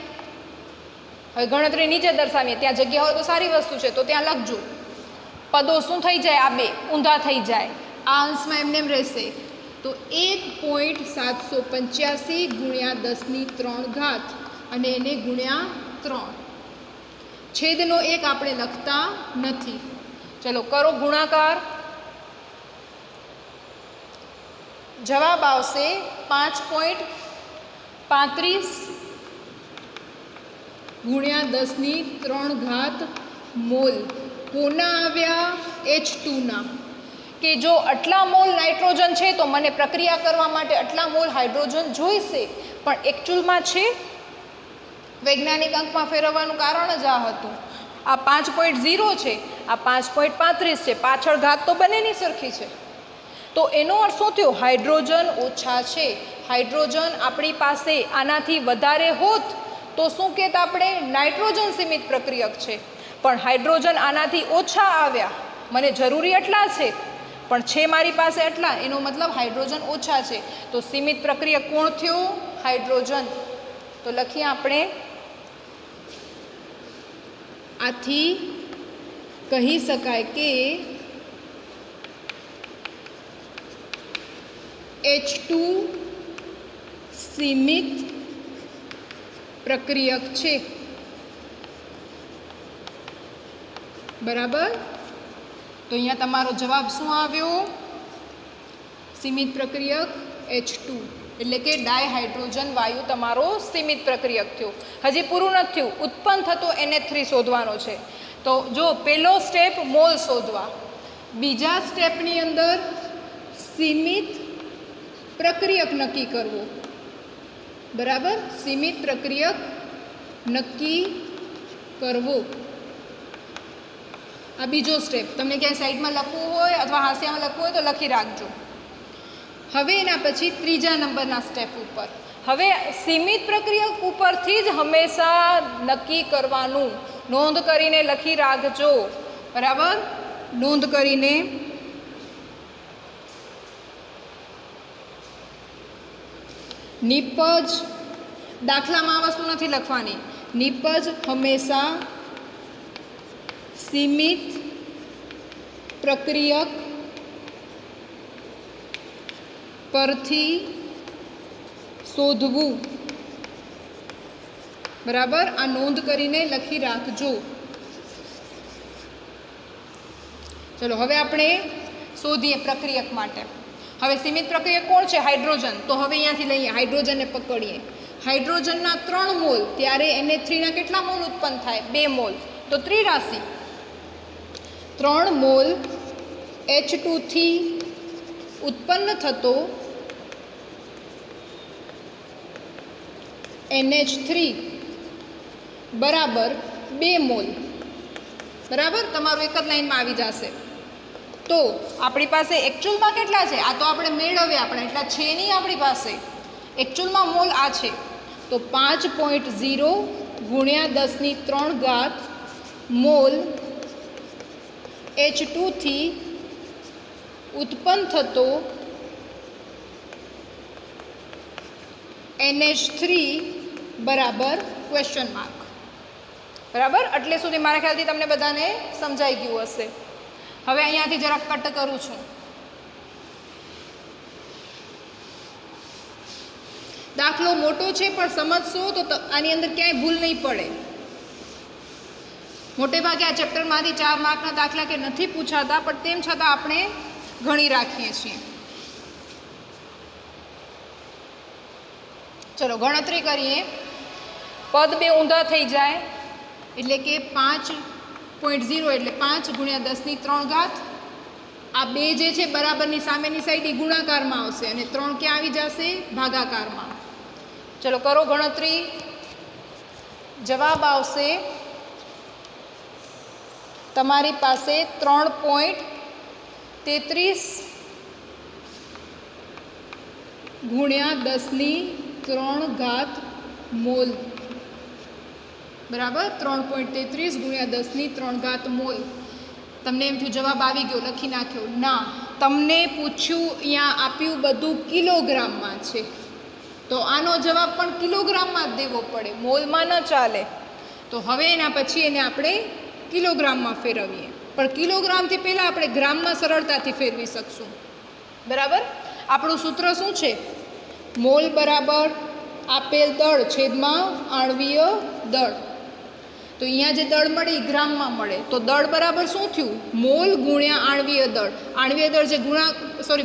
હવે ગણતરી નીચે દર્શાવીએ. ત્યાં જગ્યા હોય તો સારી વસ્તુ છે તો ત્યાં લખજો. પદો શું થઈ જાય? આ બે ઊંધા થઈ જાય. આ અંશમાં એમને એમ રહેશે. તો 1.785 ગુણ્યા 10³ અને એને ગુણ્યા 3. છેદનો 1 આપણે લખતા નથી. ચલો કરો ગુણાકાર. જવાબ આવશે 5.35 ગુણ્યા 10³ મોલ. કોના આવ્યા? H2ના. કે જો આટલા મોલ નાઇટ્રોજન છે તો મને પ્રક્રિયા કરવા માટે આટલા મોલ હાઇડ્રોજન જોઈશે. પણ એકચ્યુઅલમાં છે વૈજ્ઞાનિક અંકમાં ફેરવવાનું કારણ જ આ હતું. આ 5.0 છે, આ 5.35 છે. પાછળ ઘાત તો બંનેની સરખી છે. તો એનો અર્થ શું થયો? હાઇડ્રોજન ઓછા છે. હાઇડ્રોજન આપણી પાસે આનાથી વધારે હોત તો શું કહેત આપણે? નાઇટ્રોજન સીમિત પ્રક્રિયક છે. પણ હાઇડ્રોજન આનાથી ઓછા આવ્યા. મને જરૂરી એટલા છે પણ છે મારી પાસે એટલા, એનો મતલબ હાઇડ્રોજન ઓછા છે. તો સીમિત પ્રક્રિયક કોણ થયો? હાઇડ્રોજન. તો લખીએ આપણે આથી કહી શકાય કે H2 સીમિત પ્રક્રિયક છે. બરાબર. તો અહીંયા તમારો જવાબ શું આવ્યો? સીમિત પ્રક્રિયક H2 એટલે કે ડાયહાઇડ્રોજન વાયુ તમારો સીમિત પ્રક્રિયક થયો. હજી પૂરું નથી થયું. ઉત્પન્ન થતો NH3 શોધવાનો છે. તો જો પહેલો સ્ટેપ મોલ શોધવા, બીજા સ્ટેપની અંદર સીમિત પ્રક્રિયક નક્કી કરવો, બરાબર, સીમિત પ્રક્રિયક નક્કી કરવો. આ બીજો સ્ટેપ. તમને ક્યાંય સાઈડમાં લખવું હોય અથવા હાંસિયામાં લખવું હોય તો લખી રાખજો. હવે એના પછી ત્રીજા નંબરના સ્ટેપ ઉપર. હવે સીમિત પ્રક્રિયક ઉપરથી જ હંમેશા નક્કી કરવાનું. નોંધ કરીને લખી રાખજો, બરાબર, નોંધ કરીને. નિપજ, દાખલામાં આ વસ્તુ નથી લખવાની. નિપજ હંમેશા સીમિત પ્રક્રિયક પરથી શોધવું, બરાબર. આ નોંધ કરીને લખી રાખજો. ચલો હવે આપણે શોધીએ પ્રક્રિયક માટે. હવે સીમિત પ્રક્રિયક કોણ છે? હાઇડ્રોજન. તો હવે અહીંયાથી લઈએ, હાઇડ્રોજનને પકડીએ. હાઇડ્રોજનના 3 મોલ, ત્યારે NH3ના કેટલા મોલ ઉત્પન્ન થાય? 2 મોલ. તો ત્રિરાશિ. 3 મોલ H2 થી ઉત્પન્ન થતો NH3 બરાબર 2 મોલ, બરાબર. તમારું એક જ લાઈનમાં આવી જશે. તો આપણી પાસે એકચ્યુઅલમાં કેટલા છે? આ તો આપણે મેળવ્યા, આપણે એટલા છે નહીં આપણી પાસે. એકચ્યુઅલમાં મોલ આ છે. તો 5.0 ગુણ્યા 10³ મોલ H2 થી ઉત્પન્ન થતો NH3 બરાબર ક્વેશ્ચન માર્ક, બરાબર. એટલે સુધી મારા ખ્યાલથી તમને બધાને સમજાઈ ગયું હશે. હવે અહીંયાથી જરાક કટ કરું છું. દાખલો મોટો છે પણ સમજશો તો આની અંદર ક્યાંય ભૂલ નહીં પડે. મોટે ભાગે આ ચેપ્ટરમાંથી 4 માર્કના દાખલા કે નથી પૂછાતા, પણ તેમ છતાં આપણે ગણી રાખીએ છીએ. ચલો ગણતરી કરીએ. પદ 2 ઊંધા થઈ જાય એટલે કે 5.0 એટલે 5 ગુણ્યા 10³ આ 2 જે છે બરાબરની સામેની સાઈડ એ ગુણાકારમાં આવશે અને 3 ક્યાં આવી જશે? ભાગાકારમાં. ચલો કરો ગણતરી. જવાબ આવશે તમારી પાસે 3.33 ગુણ્યા 10³ મોલ, બરાબર. 3.33 ગુણ્યા 10³ મોલ. તમને એમ થયું જવાબ આવી ગયો, લખી નાખ્યો. ના, તમને પૂછ્યું, અહીંયા આપ્યું બધું કિલોગ્રામમાં છે, તો આનો જવાબ પણ કિલોગ્રામમાં જ દેવો પડે, મોલમાં ન ચાલે. તો હવે એના પછી એને આપણે કિલોગ્રામમાં ફેરવીએ, પણ કિલોગ્રામથી પહેલાં આપણે ગ્રામમાં સરળતાથી ફેરવી શકશું, બરાબર. આપણું સૂત્ર શું છે? મોલ બરાબર આપેલ દળ છેદમાં આણ્વીય દળ. તો અહીંયા જે દળ મળે એ ગ્રામમાં મળે. તો દળ બરાબર શું થયું? મોલ ગુણ્યા આણ્વીય દળ. આણ્વીય દળ જે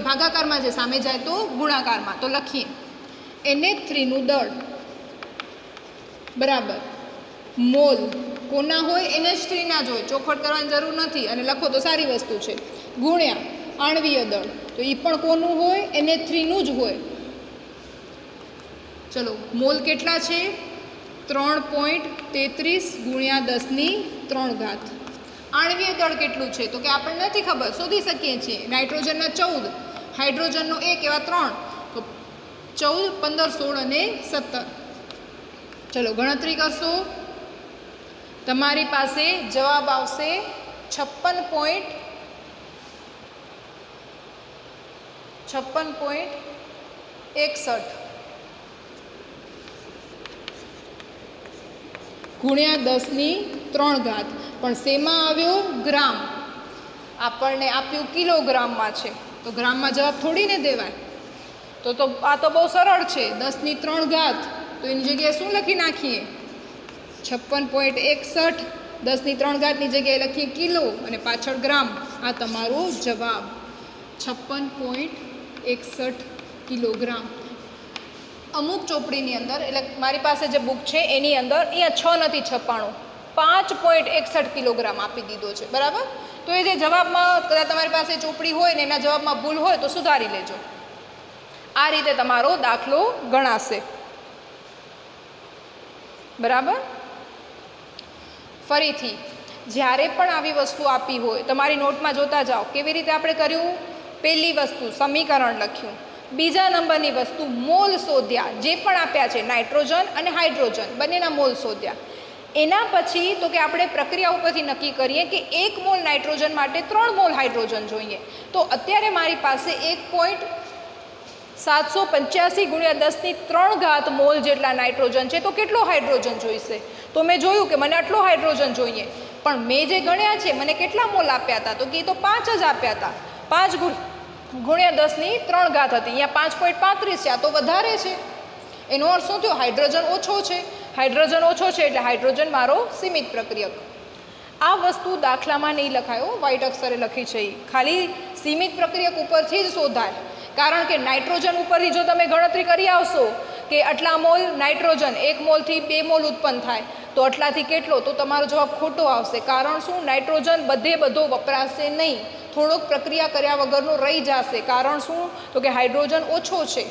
ભાગાકારમાં જે સામે જાય તો ગુણાકારમાં. તો લખીએ NH3નું દળ બરાબર મોલ કોના હોય? NH3ના જ હોય. ચોખવટ કરવાની જરૂર નથી અને લખો તો સારી વસ્તુ છે. ગુણ્યા આણ્વીય દળ, તો એ પણ કોનું હોય? NH3નું જ હોય. ચલો મોલ કેટલા છે? 3.33 ગુણ્યા 10³ આણ્વીય દળ કેટલું છે? તો કે આપણને નથી ખબર, શોધી શકીએ છીએ. નાઇટ્રોજનના 14, હાઇડ્રોજનનો 1, એવા 3. તો 14, 15, 16 અને 17. ચલો ગણતરી કરશો. તમારી પાસે જવાબ આવશે 56.61 ગુણ્યા 10³ પણ શેમાં આવ્યો? ગ્રામ. આપણને આપ્યું કિલોગ્રામમાં છે, તો ગ્રામમાં જવાબ થોડી ને દેવાય. તો આ તો બહુ સરળ છે. 10³ તો એની જગ્યાએ શું લખી નાખીએ? 56.61. 10³ જગ્યાએ લખીએ કિલો અને પાછળ ગ્રામ. આ તમારો જવાબ 56.61 કિલોગ્રામ. અમુક ચોપડીની અંદર, એટલે મારી પાસે જે બુક છે એની અંદર અહીંયા 6 નથી છપાણું, 5.61 કિલોગ્રામ આપી દીધો છે, બરાબર. તો એ જે જવાબમાં કદાચ તમારી પાસે ચોપડી હોય ને એના જવાબમાં ભૂલ હોય તો સુધારી લેજો. આ રીતે તમારો દાખલો ગણાશે. બરાબર. ફરીથી જ્યારે પણ આવી વસ્તુ આપી હોય તમારી નોટમાં જોતા જાઓ કેવી રીતે આપણે કર્યું. પહેલી વસ્તુ સમીકરણ લખ્યું, બીજા નંબરની વસ્તુ મોલ શોધ્યા, જે પણ આપ્યા છે નાઇટ્રોજન અને હાઇડ્રોજન બંનેના મોલ શોધ્યા. એના પછી તો કે આપણે પ્રક્રિયા ઉપરથી નક્કી કરીએ કે 1 મોલ નાઇટ્રોજન માટે 3 મોલ હાઇડ્રોજન જોઈએ. તો અત્યારે મારી પાસે 1.785 ગુણ્યા 10³ મોલ જેટલા નાઇટ્રોજન છે, તો કેટલો હાઇડ્રોજન જોઈશે? તો મેં જોયું કે મને આટલો હાઇડ્રોજન જોઈએ, પણ મેં જે ગણ્યા છે મને કેટલા મોલ આપ્યા હતા? તો કે એ તો 5 જ આપ્યા હતા. 5 ગુણ્યા 10³ હતી, અહીંયા 5.35 છે, આ તો વધારે છે. એનો અર્થ શું થયો? હાઇડ્રોજન ઓછો છે. હાઇડ્રોજન ઓછો છે એટલે હાઇડ્રોજન મારો સીમિત પ્રક્રિયક. આ વસ્તુ દાખલામાં નહીં લખાયો, વ્હાઇટ અક્ષરે લખી છે. ખાલી સીમિત પ્રક્રિયક ઉપરથી જ શોધાય, કારણ કે નાઇટ્રોજન ઉપરથી જો તમે ગણતરી કરી આવશો કે આટલા મોલ નાઇટ્રોજન 1 મોલથી 2 મોલ ઉત્પન્ન થાય તો આટલાથી કેટલો, તો તમારો જવાબ ખોટો આવશે. કારણ શું? નાઇટ્રોજન બધો વપરાશે નહીં, થોડોક પ્રક્રિયા કર્યા વગરનો રહી જશે. કારણ શું? તો કે હાઇડ્રોજન ઓછો છે.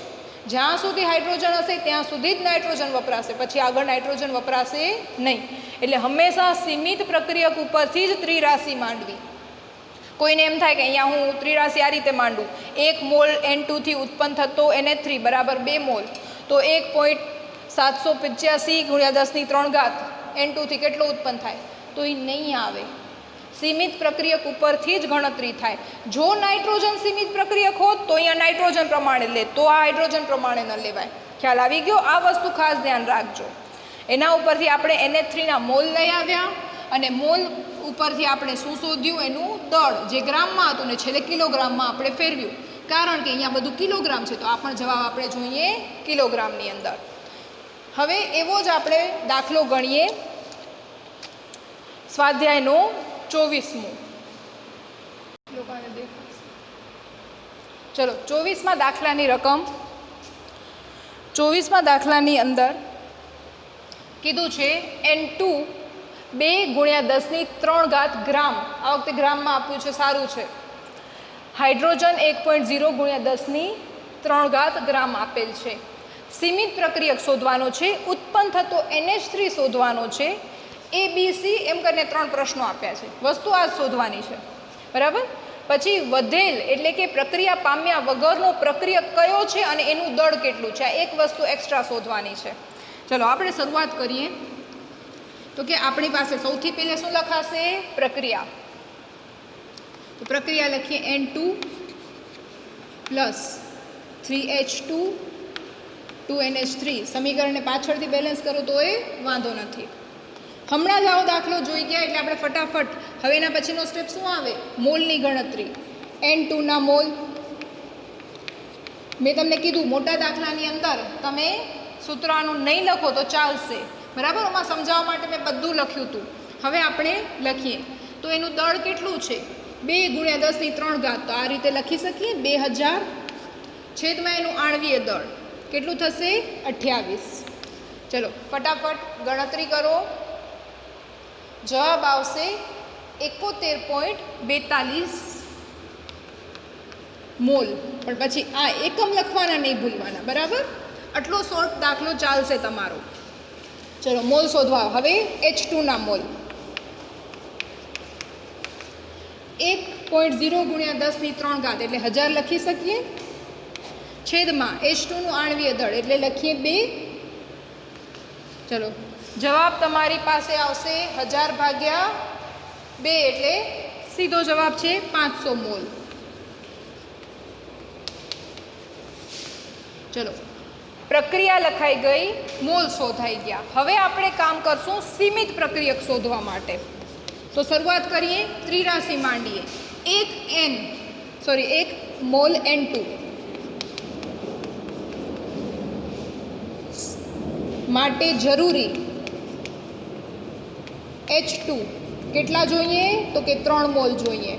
જ્યાં સુધી હાઇડ્રોજન હશે ત્યાં સુધી જ નાઇટ્રોજન વપરાશે, પછી આગળ નાઇટ્રોજન વપરાશે નહીં. એટલે હંમેશા સીમિત પ્રક્રિયક ઉપરથી જ ત્રિરાશિ માંડવી. કોઈને એમ થાય કે અહીંયા હું ત્રિરાશિ આ રીતે માંડું, 1 મોલ N2થી ઉત્પન્ન થતો NH3 બરાબર 2 મોલ, તો 1.785 ગુણ્યા 10³ N2થી કેટલો ઉત્પન્ન થાય? તો એ નહીં આવે. સીમિત પ્રક્રિયક ઉપરથી જ ગણતરી થાય. જો નાઇટ્રોજન સીમિત પ્રક્રિયક હોત તો અહીંયા નાઇટ્રોજન પ્રમાણે લે, તો આ હાઇડ્રોજન પ્રમાણે ન લેવાય. ખ્યાલ આવી ગયો? આ વસ્તુ ખાસ ધ્યાન રાખજો. એના ઉપરથી આપણે NH3ના મોલ લઈ આવ્યા અને મોલ ઉપરથી આપણે શું શોધ્યું? એનું દળ, જે ગ્રામમાં હતું ને છેલ્લે કિલોગ્રામમાં આપણે ફેરવ્યું, કારણ કે અહીંયા બધું કિલોગ્રામ છે, તો આ પણ જવાબ આપણે જોઈએ કિલોગ્રામની અંદર. હવે એવો જ આપણે દાખલો ગણીએ, સ્વાધ્યાયનો 24મો. ચલો 24મા દાખલાની રકમ. 24મા દાખલાની અંદર કીધું છે N2 2 ગુણ્યા 10³ ગ્રામ, આ વખતે ગ્રામમાં આપ્યું છે, સારું છે. હાઇડ્રોજન 1.0 ગુણ્યા 10³ ગ્રામ આપેલ છે. સીમિત પ્રક્રિયક શોધવાનો છે, ઉત્પન્ન થતો NH3 શોધવાનો છે. ABC એમ કરીને 3 પ્રશ્નો આપ્યા છે. વસ્તુ આ શોધવાની છે. બરાબર. પછી વધેલ એટલે કે પ્રક્રિયા પામ્યા વગરનો પ્રક્રિયક કયો છે અને એનું દળ કેટલું છે, આ એક વસ્તુ એક્સ્ટ્રા શોધવાની છે. ચલો આપણે શરૂઆત કરીએ. તો કે આપણી પાસે સૌથી પહેલાં શું લખાશે? પ્રક્રિયા. તો પ્રક્રિયા લખીએ N2 + 3H2 2NH3. સમીકરણને પાછળથી બેલેન્સ કરો તો એ વાંધો નથી. હમણાં જ આવો દાખલો જોઈ ગયા એટલે આપણે ફટાફટ હવે એના પછીનો સ્ટેપ શું આવે? મોલની ગણતરી. N2ના મોલ મેં તમને કીધું મોટા દાખલાની અંદર તમે સૂત્રનું નહીં લખો તો ચાલશે. બરાબર. એમાં સમજાવવા માટે મેં બધું લખ્યું હતું. હવે આપણે લખીએ તો એનું દળ કેટલું છે? 2 ગુણ્યા 10³ તો આ રીતે લખી શકીએ 2000 છેદમાં એનું આણ્વીય દળ કેટલું થશે? 28. ચલો ફટાફટ ગણતરી કરો. જવાબ આવશે 71.42 મોલ. પણ પછી આ એકમ લખવાના નહીં ભૂલવાના. બરાબર. આટલો શોર્ટ દાખલો ચાલશે તમારો. ચલો મોલ શોધવા. હવે H2ના મોલ 1.0 ગુણ્યા 10³ એટલે 1000 લખી શકીએ, છેદમાં H2નું આણ્વીય દળ એટલે લખીએ 2. ચલો જવાબ તમારી પાસે આવશે 1000/2 એટલે સીધો જવાબ છે 500 મોલ. ચલો પ્રક્રિયા લખાઈ ગઈ, મોલ શોધાઈ ગયા. હવે આપણે કામ કરશું સીમિત પ્રક્રિયક શોધવા માટે. તો શરૂઆત કરીએ, ત્રિરાશિ માંડીએ. 1 મોલ N2 માટે જરૂરી H2 કેટલા જોઈએ? તો કે 3 મોલ જોઈએ.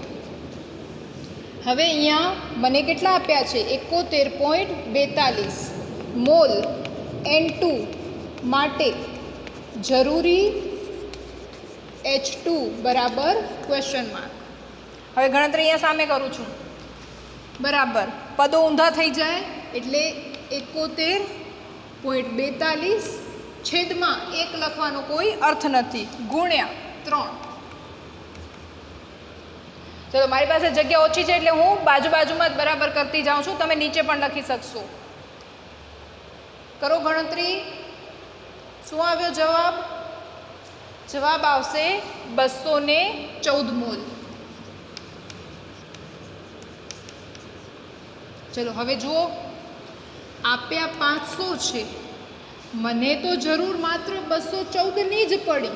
હવે અહીંયા મને કેટલા આપ્યા છે? 71.42 મોલ N2 માટે જરૂરી H2 બરાબર ક્વેશ્ચન માર્ક. હવે ગણતરી અહીંયા સામે કરું છું. બરાબર. પદો ઊંધા થઈ જાય એટલે 71.42 છેદમાં 1 લખવાનો કોઈ અર્થ નથી, ગુણ્યા 3. ચલો મારી પાસે જગ્યા ઓછી છે એટલે હું બાજુમાં જ બરાબર કરતી જાઉં છું, તમે નીચે પણ લખી શકશો. કરો ગણતરી. શું આવ્યો જવાબ? જવાબ આવશે 214 મોલ. ચલો હવે જુઓ, આપ્યા 500 છે, મને તો જરૂર માત્ર 214ની જ પડી,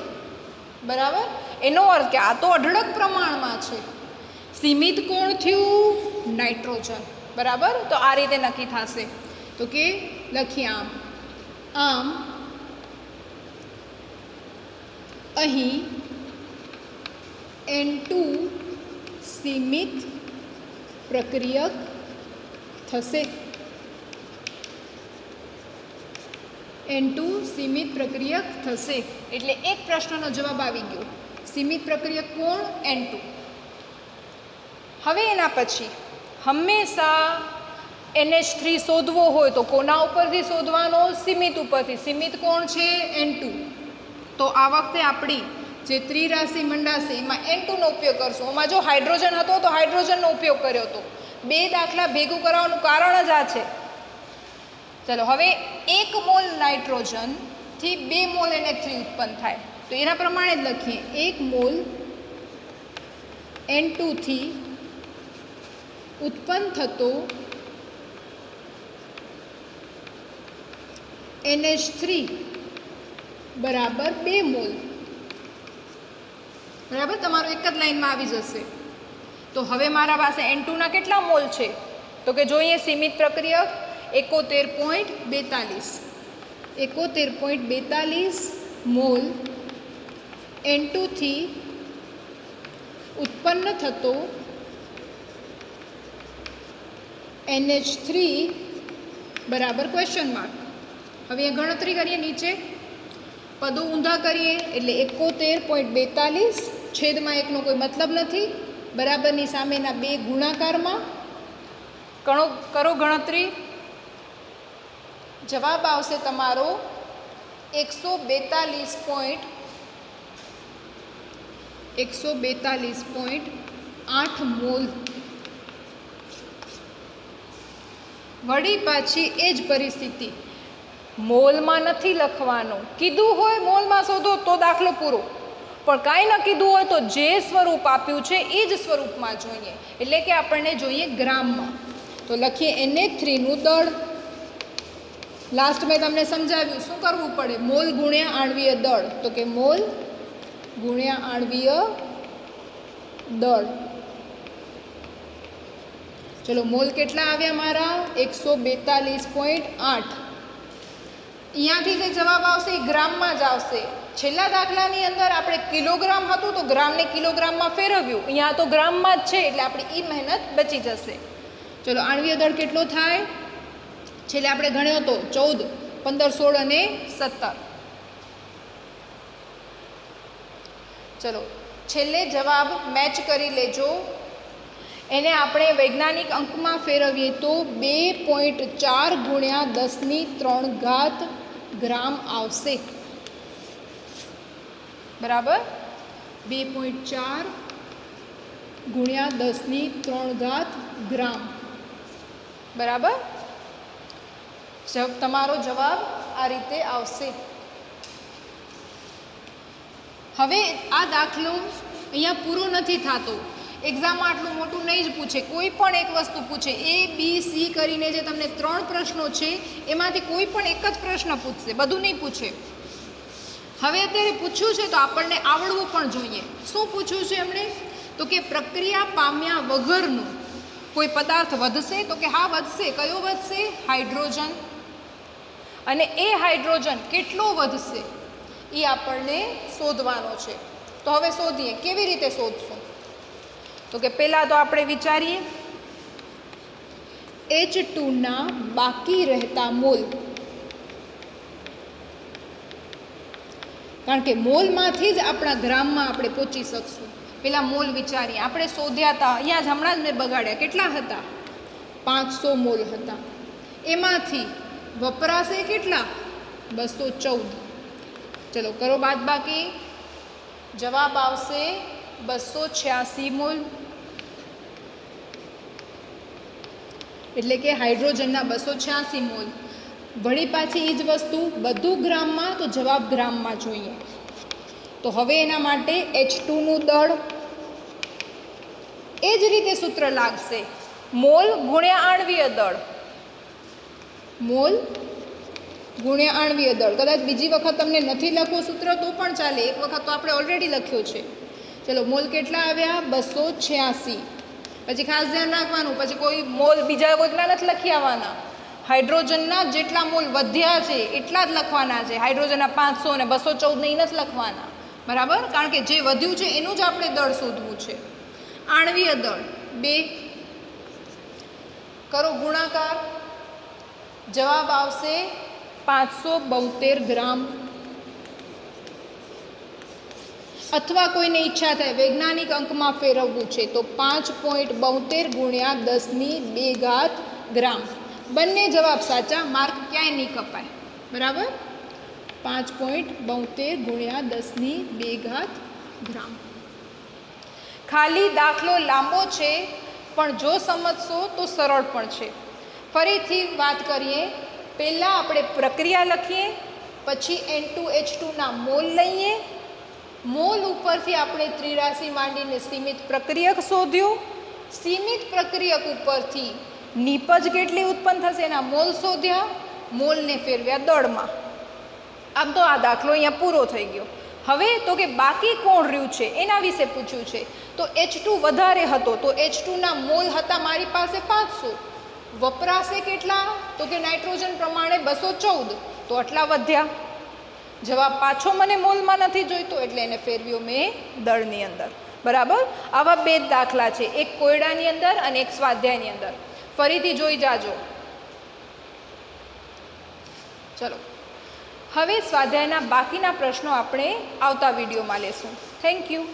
બરાબર. એનો અર્થ કે આ તો અઢળક પ્રમાણમાં છે. સીમિત કોણ થયું? નાઇટ્રોજન, બરાબર. તો આ રીતે નક્કી થશે. તો કે લખીએ આમ અહીં N2 સીમિત પ્રક્રિયક થશે. N2 સીમિત પ્રક્રિયક થશે એટલે એક પ્રશ્નનો જવાબ આવી ગયો. સીમિત પ્રક્રિયક કોણ? N2. હવે એના પછી હંમેશા NH3 શોધવો હોય તો કોના ઉપરથી શોધવાનો? સીમિત ઉપરથી. સીમિત કોણ છે? N2. તો આ વખતે આપણી જે ત્રિરાશિ મંડાશે એમાં N2 નો ઉપયોગ કરશું. એમાં જો હાઇડ્રોજન હતો તો હાઇડ્રોજનનો ઉપયોગ કર્યો હતો. 2 દાખલા ભેગું કરવાનું કારણ જ આ છે. ચલો હવે 1 મોલ નાઇટ્રોજનથી 2 મોલ NH3 ઉત્પન્ન થાય તો એના પ્રમાણે જ લખીએ. 1 મોલ N2 થી ઉત્પન્ન થતો NH3 બરાબર 2 મોલ, બરાબર. તમારો એક જ લાઈનમાં આવી જશે. તો હવે મારા પાસે N2 ના કેટલા મોલ છે? તો કે જોઈએ સીમિત પ્રક્રિયક 71.42 મોલ N2 થી ઉત્પન્ન થતો NH3 બરાબર ક્વેશ્ચન માર્ક. હવે એ ગણતરી કરીએ, નીચે પદો ઊંધા કરીએ એટલે 71.42 છેદમાં 1નો કોઈ મતલબ નથી, બરાબરની સામેના 2 ગુણાકારમાં કરો ગણતરી. જવાબ આવશે તમારો 142.8 મોલ. વળી પાછી એ જ પરિસ્થિતિ, મોલમાં નથી લખવાનું. કીધું હોય મોલમાં શોધો તો દાખલો પૂરો, પણ કાંઈ ન કીધું હોય તો જે સ્વરૂપ આપ્યું છે એ જ સ્વરૂપમાં જોઈએ, એટલે કે આપણને જોઈએ ગ્રામમાં. તો લખીએ NH3 નું દળ. લાસ્ટ મેં તમને સમજાવ્યું શું કરવું પડે? મોલ ગુણ્યા આણ્વીય દળ. તો કે મોલ ગુણ્યા આણ્વીય દળ. ચલો મોલ કેટલા આવ્યા મારા? 142.8. અહીંયાથી જે જવાબ આવશે એ ગ્રામમાં જ આવશે. છેલ્લા દાખલાની અંદર આપણે કિલોગ્રામ હતું તો ગ્રામને કિલોગ્રામમાં ફેરવ્યું, અહીંયા તો ગ્રામમાં જ છે એટલે આપણી એ મહેનત બચી જશે. ચલો આણ્વીય દળ કેટલો થાય? છેલ્લે આપણે ગણ્યો હતો 14, 15, 16 અને 17. ચલો છેલ્લે જવાબ મેચ કરી લેજો. એને આપણે વૈજ્ઞાનિક અંકમાં ફેરવીએ તો 2.4 ગુણ્યા 10³ ગ્રામ આવશે, બરાબર. 2.4 ગુણ્યા 10³ ગ્રામ, બરાબર. તમારો જવાબ આ રીતે આવશે. હવે આ દાખલો અહીંયા પૂરો નથી થતો. એક્ઝામમાં આટલું મોટું નહીં જ પૂછે, કોઈ પણ એક વસ્તુ પૂછે. A, B, C કરીને જે તમને 3 પ્રશ્નો છે એમાંથી કોઈ પણ એક જ પ્રશ્ન પૂછશે, બધું નહીં પૂછે. હવે અત્યારે પૂછ્યું છે તો આપણને આવડવું પણ જોઈએ. શું પૂછ્યું છે એમણે? તો કે પ્રક્રિયા પામ્યા વગરનું કોઈ પદાર્થ વધશે? તો કે હા વધશે. કયો વધશે? હાઇડ્રોજન. અને એ હાઇડ્રોજન કેટલો વધશે એ આપણને શોધવાનો છે. તો હવે શોધીએ. કેવી રીતે શોધશું? તો કે પહેલાં તો આપણે વિચારીએ H2 ના બાકી રહેતા મોલ, કારણ કે મોલમાંથી જ આપણા ગ્રામમાં આપણે પહોંચી શકશું. પેલા મોલ વિચારીએ. આપણે શોધ્યા હતા, અહીંયા જ હમણાં જ મેં બગાડ્યા. કેટલા હતા? 500 મોલ હતા. એમાંથી વપરાશે કેટલા? 214. ચલો કરો બાદબાકી. જવાબ આવશે 286 મોલ. એટલે કે હાઇડ્રોજનના 286 મોલ. વળી પાછી એ જ વસ્તુ બધું ગ્રામમાં, તો જવાબ ગ્રામમાં જોઈએ. તો હવે એના માટે H2નું દળ એ જ રીતે સૂત્ર લાગશે, મોલ ગુણ્યા આણ્વીય દળ. મોલ ગુણ્યા આણ્વીય દળ. કદાચ બીજી વખત તમને નથી લખવું સૂત્ર તો પણ ચાલે, એક વખત તો આપણે ઓલરેડી લખ્યો છે. ચલો મોલ કેટલા આવ્યા? 286. પછી ખાસ ધ્યાન રાખવાનું, પછી કોઈ મોલ બીજા કોઈના નથી લખી આવવાના. હાઇડ્રોજનના જેટલા મોલ વધ્યા છે એટલા જ લખવાના છે. હાઇડ્રોજનના 500 ને 214 ને નથી લખવાના, બરાબર? કારણ કે જે વધ્યું છે એનું જ આપણે દળ શોધવું છે. આણ્વીય દળ 2. કરો ગુણાકાર. જવાબ આવશે 572 ગ્રામ. અથવા કોઈને ઈચ્છા થાય વૈજ્ઞાનિક અંકમાં ફેરવવું છે તો 5.72 ગુણ્યા 10⁻² ગ્રામ. બંને જવાબ સાચા, માર્ક ક્યાંય નહીં કપાય, બરાબર? 5.72 ગુણ્યા 10⁻² ગ્રામ. ખાલી દાખલો લાંબો છે પણ જો સમજશો તો સરળ પણ છે. ફરીથી વાત કરીએ, પહેલાં આપણે પ્રક્રિયા લખીએ, પછી N2H2ના મોલ લઈએ. મોલ ઉપરથી આપણે ત્રિરાશી માંડીને સીમિત પ્રક્રિયક શોધ્યું. સીમિત પ્રક્રિયક ઉપરથી નીપજ કેટલી ઉત્પન્ન થશે એના મોલ શોધ્યા. મોલને ફેરવ્યા દળમાં. આમ તો આ દાખલો અહીંયા પૂરો થઈ ગયો. હવે તો કે બાકી કોણ રહ્યું છે એના વિશે પૂછ્યું છે. તો H2 વધારે હતો, તો H2ના મોલ હતા મારી પાસે 500. વપરાશે કેટલા? તો કે નાઇટ્રોજન પ્રમાણે 214, તો આટલા વધ્યા. જવાબ પાછો મને મોલમાં નથી જોઈતો એટલે એને ફેરવ્યો મેં દળની અંદર, બરાબર? આવા 2 દાખલા છે, એક કોયડાની અંદર અને એક સ્વાધ્યાયની અંદર. ફરીથી જોઈ જાજો. ચલો હવે સ્વાધ્યાયના બાકીના પ્રશ્નો આપણે આવતા વિડીયોમાં લેશું. Thank you.